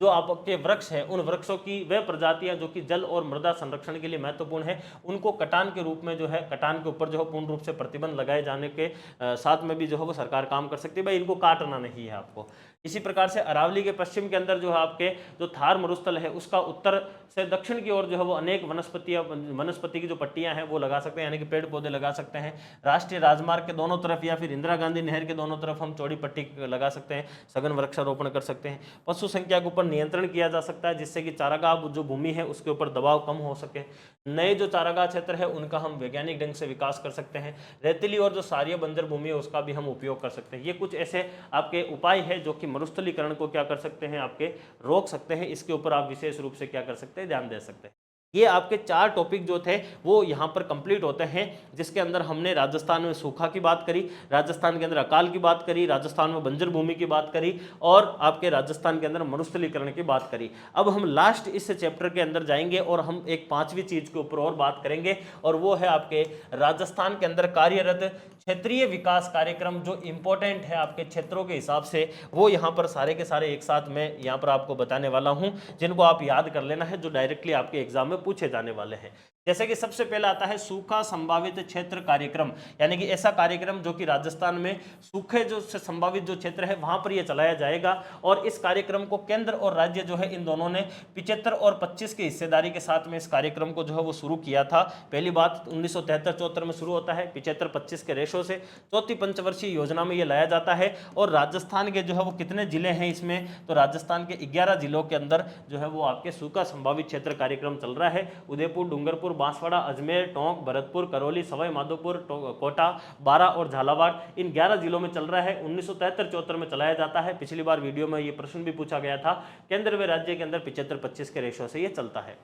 Speaker 1: जो आपके वृक्ष है उन वृक्षों की वे प्रजातियां जो कि जल और मृदा संरक्षण के लिए महत्वपूर्ण है, उनको कटान के रूप में जो है, कटान के ऊपर जो है पूर्ण रूप से प्रतिबंध लगाए जाने के साथ में भी जो है वो सरकार काम कर सकती है। भाई इनको काटना नहीं है आपको। इसी प्रकार से अरावली के पश्चिम के अंदर जो है आपके जो थार मरुस्थल है उसका उत्तर से दक्षिण की ओर जो है वो अनेक वनस्पति की जो पट्टियां हैं वो लगा सकते हैं, यानी कि पेड़ पौधे लगा सकते हैं। राष्ट्रीय राजमार्ग के दोनों तरफ या फिर इंदिरा गांधी नहर के दोनों तरफ हम चौड़ी पट्टी लगा सकते हैं, सघन वृक्षारोपण कर सकते हैं। पशु संख्या के ऊपर नियंत्रण किया जा सकता है, जिससे कि चारागाह जो भूमि है उसके ऊपर दबाव कम हो सके। नए जो चारागाह क्षेत्र है उनका हम वैज्ञानिक ढंग से विकास कर सकते हैं। रेतीली और जो सारीय बंजर भूमि है उसका भी हम उपयोग कर सकते हैं। ये कुछ ऐसे आपके उपाय है जो कि मरुस्थलीकरण को क्या कर सकते हैं, आपके रोक सकते हैं। इसके ऊपर आप विशेष रूप से क्या कर सकते हैं, ध्यान दे सकते हैं। ये आपके 4 टॉपिक जो थे वो यहाँ पर कंप्लीट होते हैं, जिसके अंदर हमने राजस्थान में सूखा की बात करी, राजस्थान के अंदर अकाल की बात करी, राजस्थान में बंजर भूमि की बात करी और आपके राजस्थान के अंदर मरुस्थलीकरण की बात करी। अब हम लास्ट इस चैप्टर के अंदर जाएंगे और हम एक 5वीं चीज के ऊपर और बात करेंगे, और वो है आपके राजस्थान के अंदर कार्यरत क्षेत्रीय विकास कार्यक्रम। जो इंपॉर्टेंट है आपके क्षेत्रों के हिसाब से, वो यहाँ पर सारे के सारे एक साथ मैं यहाँ पर आपको बताने वाला हूँ, जिनको आप याद कर लेना है, जो डायरेक्टली आपके एग्जाम में पूछे जाने वाले हैं। जैसे कि सबसे पहला आता है सूखा संभावित क्षेत्र कार्यक्रम, यानी कि ऐसा कार्यक्रम जो कि राजस्थान में सूखे जो संभावित जो क्षेत्र है वहां पर यह चलाया जाएगा। और इस कार्यक्रम को केंद्र और राज्य जो है इन दोनों ने 75 और 25 की हिस्सेदारी के साथ में इस कार्यक्रम को जो है वो शुरू किया था। पहली बात 1973-74 में शुरू होता है 75-25 के रेशो से। चौथी पंचवर्षीय योजना में यह लाया जाता है। और राजस्थान के जो है वो कितने जिले हैं इसमें, तो राजस्थान के 11 जिलों के अंदर जो है वो आपके सूखा संभावित क्षेत्र कार्यक्रम चल रहा है। उदयपुर, डूंगरपुर, बांसवाड़ा, अजमेर, टोंक, भरतपुर, करौली, सवाई माधोपुर, कोटा, बारा और झालावाड़, इन 11 जिलों में चल रहा है। 1973-74 में चलाया जाता है। पिछली बार वीडियो में ये प्रश्न भी पूछा गया था। केंद्र व राज्य के अंदर 75-25 के रेशो से ये चलता है।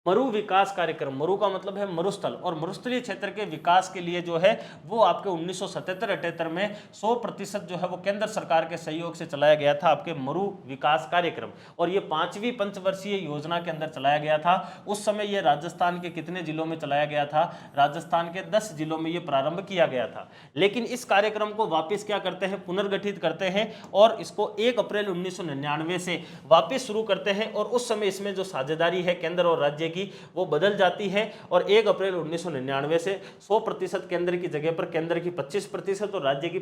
Speaker 1: मरु विकास कार्यक्रम, मरु का मतलब है मरुस्थल, और मरुस्थलीय क्षेत्र के विकास के लिए जो है वो आपके 1977-78 में 100% जो है वो केंद्र सरकार के सहयोग से चलाया गया था आपके मरु विकास कार्यक्रम। और ये 5वीं पंचवर्षीय योजना के अंदर चलाया गया था। उस समय ये राजस्थान के कितने जिलों में चलाया गया था, राजस्थान के 10 जिलों में ये प्रारंभ किया गया था। लेकिन इस कार्यक्रम को वापस क्या करते हैं, पुनर्गठित करते हैं और इसको 1 अप्रैल 1999 से वापस शुरू करते हैं। और उस समय इसमें जो साझेदारी है केंद्र और राज्य की वो बदल जाती है और 1 अप्रैल 1999 से 100% केंद्र की जगह पर केंद्र की 25% और राज्य की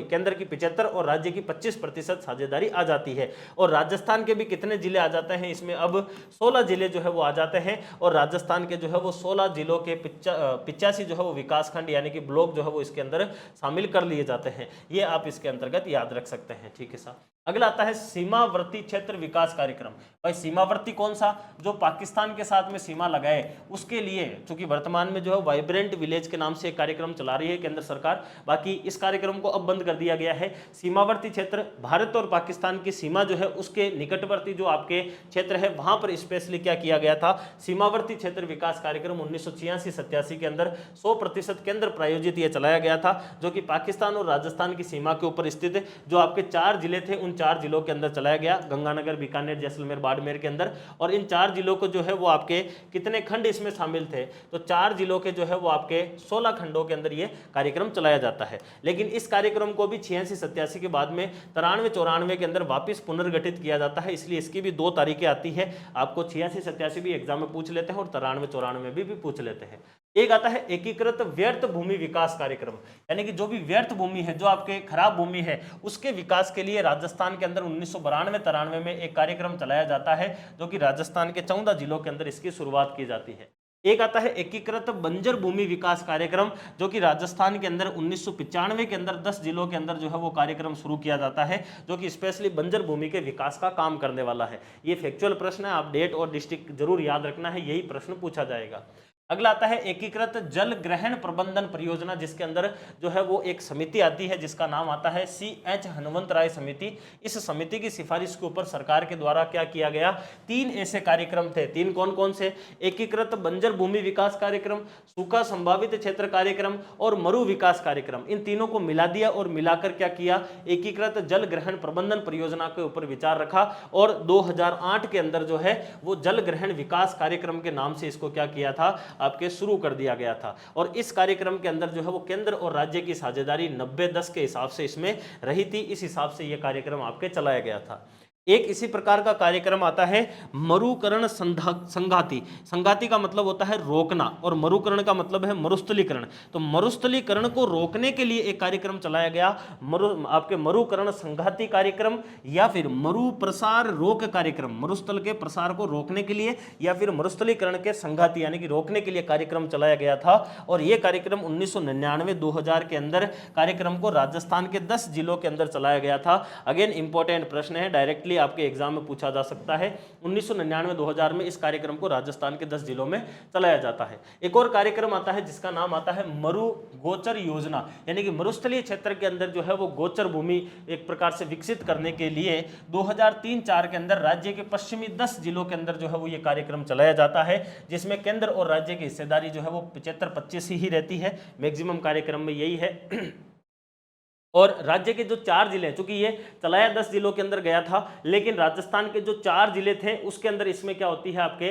Speaker 1: केंद्र की 75 और राज्य की 25% साझेदारी आ जाती है। और राजस्थान के भी कितने जिले आ जाते हैं इसमें, अब 16 जिले जो है वो आ जाते हैं। और राजस्थान के जो है वो 16 जिलों के 85 जो है वो विकास खंड यानी कि ब्लॉक जो है वो इसके अंदर शामिल कर लिए जाते हैं। ये आप इसके अंतर्गत याद रख सकते हैं। ठीक है साहब। अगला आता है सीमावर्ती क्षेत्र विकास कार्यक्रम। भाई सीमावर्ती कौन सा, जो पाकिस्तान के साथ में सीमा लगाए उसके लिए, चूंकि वर्तमान में जो है वाइब्रेंट विलेज के नाम से एक कार्यक्रम चला रही है केंद्र सरकार, बाकी इस कार्यक्रम को अब बंद कर दिया गया है। सीमावर्ती क्षेत्र, भारत और पाकिस्तान की सीमा जो है उसके निकटवर्ती जो आपके क्षेत्र है वहां पर स्पेशली क्या किया गया था, सीमावर्ती क्षेत्र विकास कार्यक्रम 1986-87 के अंदर 100% केंद्र प्रायोजित ये चलाया गया था, जो कि पाकिस्तान और राजस्थान की सीमा के ऊपर स्थित जो आपके 4 जिले थे उन 4 जिलों के अंदर चलाया गया, गंगानगर, बीकानेर, जैसलमेर, बाड़मेर के अंदर। और इन 4 जिलों को जो है वो आपके कितने खंड इसमें शामिल थे, तो 4 जिलों के जो है वो आपके 16 खंडों के अंदर ये कार्यक्रम चलाया जाता है। लेकिन इस कार्यक्रम को भी 86-87 के बाद में 93-94 के अंदर वापस पुनर्गठित किया जाता है, इसलिए इसकी भी 2 तारीखें आती है। आपको 86-87 भी एग्जाम में पूछ लेते हैं और 93-94 भी पूछ लेते हैं। एक आता है एकीकृत व्यर्थ भूमि विकास कार्यक्रम, यानी कि जो भी व्यर्थ भूमि है, जो आपके खराब भूमि है, उसके विकास के लिए राजस्थान के अंदर 1992-93 में एक कार्यक्रम चलाया जाता है, जो कि राजस्थान के 14 जिलों के अंदर इसकी शुरुआत की जाती है। एक आता है एकीकृत बंजर भूमि विकास कार्यक्रम, जो कि राजस्थान के अंदर 1995 के अंदर 10 जिलों के अंदर जो है वो कार्यक्रम शुरू किया जाता है, जो कि स्पेशली बंजर भूमि के विकास का काम करने वाला है। ये फैक्चुअल प्रश्न है, आप डेट और डिस्ट्रिक्ट जरूर याद रखना है, यही प्रश्न पूछा जाएगा। अगला आता है एकीकृत जल ग्रहण प्रबंधन परियोजना, जिसके अंदर जो है वो एक समिति आती है जिसका नाम आता है CH हनुमंतराय समिति। इस समिति की सिफारिश के ऊपर सरकार के द्वारा क्या किया गया, 3 ऐसे कार्यक्रम थे। 3 कौन कौन से, एकीकृत बंजर भूमि विकास कार्यक्रम, सूखा संभावित क्षेत्र कार्यक्रम और मरु विकास कार्यक्रम। इन तीनों को मिला दिया और मिलाकर क्या किया, एकीकृत जल ग्रहण प्रबंधन परियोजना के ऊपर विचार रखा और 2008 के अंदर जो है वो जल ग्रहण विकास कार्यक्रम के नाम से इसको क्या किया था, आपके शुरू कर दिया गया था। और इस कार्यक्रम के अंदर जो है वो केंद्र और राज्य की साझेदारी 90-10 के हिसाब से इसमें रही थी, इस हिसाब से यह कार्यक्रम आपके चलाया गया था। एक इसी प्रकार का कार्यक्रम आता है मरुकरण संघाती। संघाती का मतलब होता है रोकना और मरुकरण का मतलब है मरुस्थलीकरण। तो मरुस्थलीकरण को रोकने के लिए एक कार्यक्रम चलाया गया, आपके मरुकरण संघाती कार्यक्रम या फिर मरु प्रसार रोक कार्यक्रम। मरुस्थल के प्रसार को रोकने के लिए या फिर मरुस्थलीकरण के संघाती यानी कि रोकने के लिए कार्यक्रम चलाया गया था। और यह कार्यक्रम 1999-2000 के अंदर कार्यक्रम को राजस्थान के 10 जिलों के अंदर चलाया गया था। अगेन इंपॉर्टेंट प्रश्न है, डायरेक्टली आपके एग्जाम में पूछा जा सकता है। 1999-2000 में इस कार्यक्रम को राजस्थान के 10 जिलों में चलाया जाता है। एक और कार्यक्रम आता है जिसका नाम आता है मरु गोचर योजना, यानी कि मरुस्थलीय क्षेत्र के अंदर जो है वो गोचर भूमि एक प्रकार से विकसित करने के लिए 2003-04 के अंदर राज्य के पश्चिमी 10 जिलों के अंदर जो है वो ये कार्यक्रम चलाया जाता है, जिसमें केंद्र और राज्य की हिस्सेदारी जो है वो 75-25 ही रहती है। मैक्सिमम कार्यक्रम में यही है। और राज्य के जो 4 जिले, चूंकि ये चलाया 10 जिलों के अंदर गया था, लेकिन राजस्थान के जो 4 जिले थे उसके अंदर इसमें क्या होती है, आपके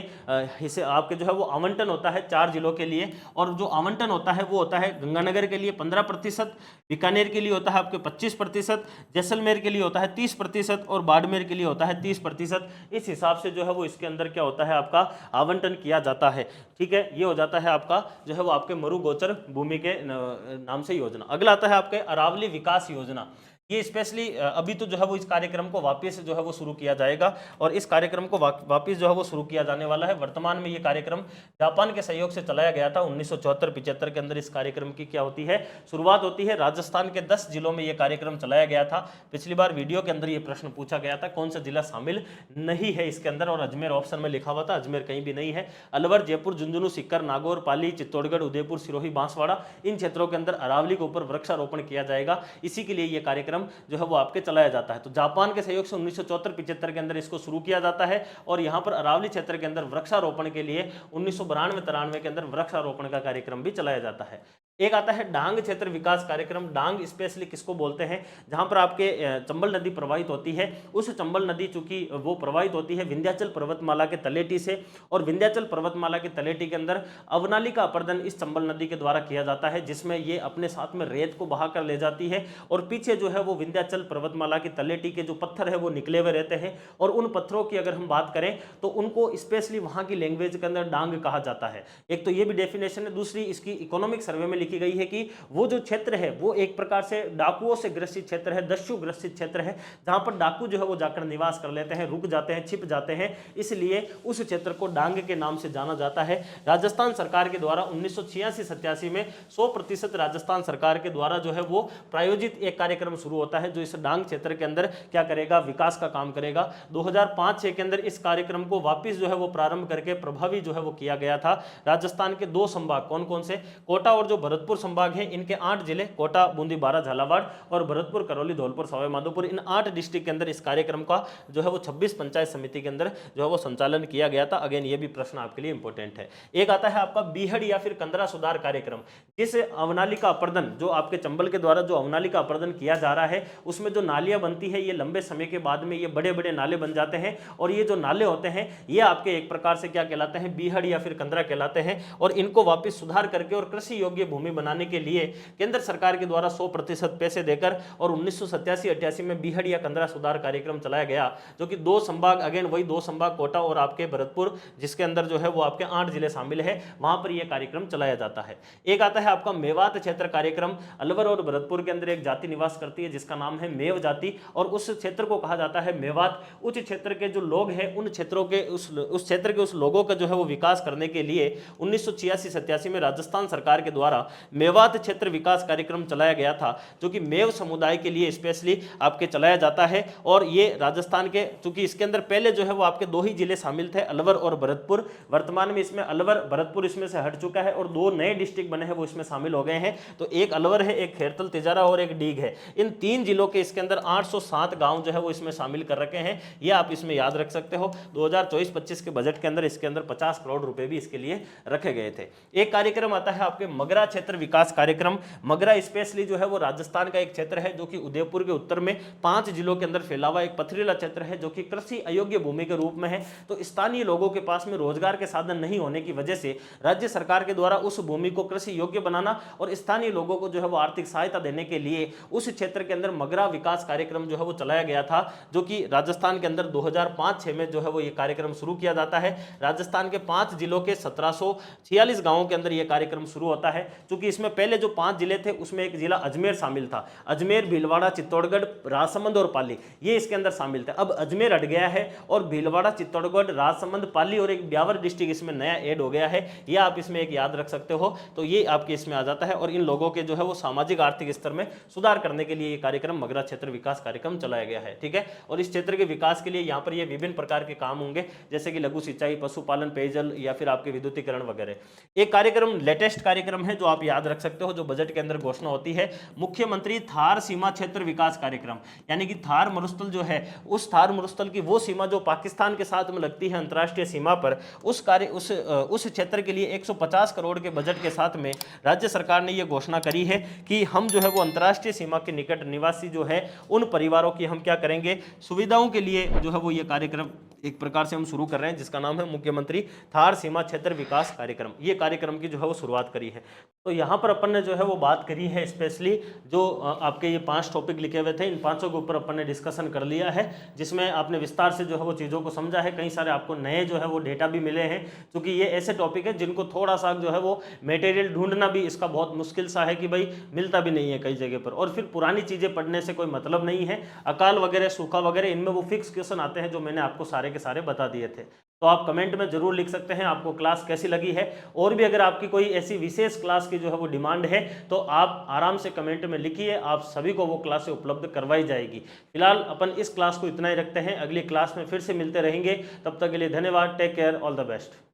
Speaker 1: हिस्से आपके जो है वो आवंटन होता है 4 जिलों के लिए। और जो आवंटन होता है वो होता है गंगानगर के लिए 15%, बीकानेर के लिए होता है आपके 25%, जैसलमेर के लिए होता है 30% और बाड़मेर के लिए होता है 30%। इस हिसाब से जो है वो इसके अंदर क्या होता है, आपका आवंटन किया जाता है। ठीक है, ये हो जाता है आपका जो है वो आपके मरु गोचर भूमि के नाम से योजना। अगला आता है आपके अरावली विकास योजना। ये स्पेशली अभी तो जो है वो इस कार्यक्रम को वापस जो है वो शुरू किया जाएगा और इस कार्यक्रम को वापस जो है वो शुरू किया जाने वाला है। वर्तमान में ये कार्यक्रम जापान के सहयोग से चलाया गया था। 1974-75 के अंदर इस कार्यक्रम की क्या होती है, शुरुआत होती है। राजस्थान के 10 जिलों में ये कार्यक्रम चलाया गया था। पिछली बार वीडियो के अंदर ये प्रश्न पूछा गया था कौन सा जिला शामिल नहीं है इसके अंदर, और अजमेर ऑप्शन में लिखा हुआ था, अजमेर कहीं भी नहीं है। अलवर, जयपुर, झुंझुनू, सीकर, नागौर, पाली, चित्तौड़गढ़, उदयपुर, सिरोही, बांसवाड़ा, इन क्षेत्रों के अंदर अरावली के ऊपर वृक्षारोपण किया जाएगा। इसी के लिए ये कार्यक्रम जो है वो आपके चलाया जाता है। तो जापान के सहयोग से 1974-75 के अंदर इसको शुरू किया जाता है और यहाँ पर अरावली क्षेत्र के अंदर वृक्षारोपण के लिए 1992-93 के अंदर वृक्षारोपण का कार्यक्रम भी चलाया जाता है। एक आता है डांग क्षेत्र विकास कार्यक्रम। डांग स्पेशली किसको बोलते हैं, जहां पर आपके चंबल नदी प्रवाहित होती है। उस चंबल नदी चूंकि वो प्रवाहित होती है विंध्याचल पर्वतमाला के तलेटी से, और विंध्याचल पर्वतमाला के तलेटी के अंदर अवनाली का अपर्दन इस चंबल नदी के द्वारा किया जाता है, जिसमें ये अपने साथ में रेत को बहाकर ले जाती है और पीछे जो है वो विंध्याचल पर्वतमाला की तलेटी के जो पत्थर है वो निकले हुए रहते हैं। और उन पत्थरों की अगर हम बात करें तो उनको स्पेशली वहां की लैंग्वेज के अंदर डांग कहा जाता है। एक तो ये भी डेफिनेशन है, दूसरी इसकी इकोनॉमिक सर्वे में लिखी गई है कि वो जो क्षेत्र है वो एक प्रकार से डाकुओं से ग्रसित क्षेत्र है, दस्यु ग्रसित क्षेत्र है, जहां पर डाकू जो है वो जाकर निवास कर लेते हैं, रुक जाते हैं, छिप जाते हैं, इसलिए उस क्षेत्र को डांग के नाम से जाना जाता है। राजस्थान सरकार के द्वारा 1986-87 में 100% राजस्थान सरकार के द्वारा जो है वो प्रायोजित एक कार्यक्रम शुरू होता है जो इस डांग क्षेत्र के अंदर क्या करेगा, विकास का काम करेगा। 2005-6 के अंदर इस कार्यक्रम को वापस जो है वो प्रारंभ करके प्रभावी जो है वो किया गया था। राजस्थान के 2 संभाग कौन कौन से, कोटा और जो भरतपुर संभाग है, इनके 8 जिले कोटा, बूंदी, बारां, झालावाड़ और भरतपुर, करौली, धौलपुर, सवाई माधोपुर, इन 8 डिस्ट्रिक्ट के अंदर इस कार्यक्रम का जो है वो 26 पंचायत समिति के अंदर जो है वो संचालन किया गया था। अगेन ये भी प्रश्न आपके लिए इंपॉर्टेंट है। एक आता है आपका बीहड़ या फिर कंदरा सुधार कार्यक्रम। जिस अवनाली का अपर्दन जो आपके चंबल के द्वारा जो अवनाली का अपर्दन किया जा रहा है, उसमें जो नालियां बनती है ये लंबे समय के बाद में ये बड़े बड़े नाले बन जाते हैं, और ये जो नाले होते हैं ये आपके एक प्रकार से क्या कहलाते हैं, बीहड़ या फिर कंदरा कहलाते हैं। और इनको वापस सुधार करके और कृषि योग्य भूमि बनाने के लिए केंद्र सरकार के द्वारा 100% पैसे देकर और 1987-88 में बीहड़ या कंदरा सुधार कार्यक्रम चलाया गया, जो कि 2 संभाग, अगेन वही 2 संभाग कोटा और आपके भरतपुर, जिसके अंदर जो है वो आपके 8 जिले शामिल है, वहां पर यह कार्यक्रम चलाया जाता है। एक आता है आपका मेवात क्षेत्र कार्यक्रम। अलवर और भरतपुर के अंदर एक जाति निवास करती है जिसका नाम है मेव जाति, और उस क्षेत्र को कहा जाता है मेवात। उस क्षेत्र के जो लोग हैं उन क्षेत्रों के उस क्षेत्र के उस लोगों का जो है वो विकास करने के लिए 1986-87 में राजस्थान सरकार के द्वारा मेवात क्षेत्र विकास कार्यक्रम चलाया गया था, जो कि मेव समुदाय के लिए स्पेशली आपके चलाया जाता है। और ये राजस्थान के, चूंकि इसके अंदर पहले जो है वो आपके 2 ही जिले शामिल थे, अलवर और भरतपुर। वर्तमान में इसमें अलवर, भरतपुर इसमें से हट चुका है और 2 नए डिस्ट्रिक्ट बने हैं वो इसमें शामिल हो गए हैं। तो एक अलवर है, एक खेरतल, तिजारा और एक डीग है। इन 3 जिलों के इसके अंदर 807 गांव जो है वो इसमें शामिल कर रखे हैं, ये आप इसमें याद रख सकते हो। 2024-25 के बजट के अंदर इसके अंदर 50 करोड़ रुपए भी इसके लिए रखे गए थे। एक कार्यक्रम आता है आपके मगरा क्षेत्र विकास कार्यक्रम। मगरा स्पेशली जो है वो राजस्थान का एक क्षेत्र है जो कि उदयपुर के उत्तर में 5 जिलों के अंदर फैला हुआ एक पथरीला क्षेत्र है, जो कि कृषि अयोग्य भूमि के रूप में है। तो स्थानीय लोगों के पास में रोजगार के साधन नहीं होने की वजह से राज्य सरकार के द्वारा उस भूमि को कृषि योग्य बनाना और स्थानीय लोगों को जो है वो आर्थिक सहायता देने के लिए उस क्षेत्र के अंदर मगरा विकास कार्यक्रम जो है वो चलाया गया था, जो कि राजस्थान के अंदर 2005-6 में जो है वो ये कार्यक्रम शुरू किया जाता है। राजस्थान के 5 जिलों के 1746 गांवों के अंदर ये कार्यक्रम शुरू होता है। क्योंकि इसमें पहले जो 5 जिले थे उसमें एक जिला अजमेर शामिल था। अजमेर, भीलवाड़ा, चित्तौड़गढ़, राजसमंद और पाली, ये इसके अंदर शामिल थे। अब अजमेर हट गया है और भीलवाड़ा, चित्तौड़गढ़, राजसमंद, पाली और एक ब्यावर डिस्ट्रिक्ट इसमें नया ऐड हो गया है। ये आप इसमें एक याद रख सकते हो। तो ये आपके इसमें आ जाता है। और इन लोगों के जो है वो सामाजिक आर्थिक स्तर में सुधार करने के लिए ये कार्यक्रम मगरा क्षेत्र विकास कार्यक्रम चलाया गया है। ठीक है। और इस क्षेत्र के विकास के लिए यहाँ पर ये विभिन्न प्रकार के काम होंगे, जैसे कि लघु सिंचाई, पशुपालन, पेयजल या फिर आपके विद्युतीकरण वगैरह। एक कार्यक्रम लेटेस्ट कार्यक्रम है जो आप याद रख सकते हो, जो बजट के अंदर घोषणा होती है, मुख्यमंत्री थार सीमा क्षेत्र विकास कार्यक्रम। यानी कि थार मरुस्थल जो है, उस थार मरुस्थल की वो सीमा जो पाकिस्तान के साथ में लगती है अंतर्राष्ट्रीय सीमा पर, उस क्षेत्र के लिए 150 करोड़ के बजट के साथ में राज्य सरकार ने ये घोषणा करी है कि हम जो है वो अंतर्राष्ट्रीय सीमा के निकट निवासी जो है उन परिवारों की हम क्या करेंगे, सुविधाओं के लिए जो है वो ये कार्यक्रम एक प्रकार से हम शुरू कर रहे हैं, जिसका नाम है मुख्यमंत्री थार सीमा क्षेत्र विकास कार्यक्रम। ये कार्यक्रम की जो है वो शुरुआत करी है। तो यहाँ पर अपन ने जो है वो बात करी है, स्पेशली जो आपके ये 5 टॉपिक लिखे हुए थे, इन 5 के ऊपर अपन ने डिस्कशन कर लिया है, जिसमें आपने विस्तार से जो है वो चीज़ों को समझा है। कई सारे आपको नए जो है वो डेटा भी मिले हैं, क्योंकि ये ऐसे टॉपिक है जिनको थोड़ा सा जो है वो मटेरियल ढूंढना भी इसका बहुत मुश्किल सा है, कि भाई मिलता भी नहीं है कई जगह पर। और फिर पुरानी चीज़ें पढ़ने से कोई मतलब नहीं है। अकाल वगैरह, सूखा वगैरह, इनमें वो फिक्स क्वेश्चन आते हैं जो मैंने आपको सारे के सारे बता दिए थे। तो आप कमेंट में जरूर लिख सकते हैं आपको क्लास कैसी लगी है, और भी अगर आपकी कोई ऐसी विशेष क्लास की जो है वो डिमांड है तो आप आराम से कमेंट में लिखिए, आप सभी को वो क्लासें उपलब्ध करवाई जाएगी। फिलहाल अपन इस क्लास को इतना ही रखते हैं, अगली क्लास में फिर से मिलते रहेंगे। तब तक के लिए धन्यवाद, take care, all the best.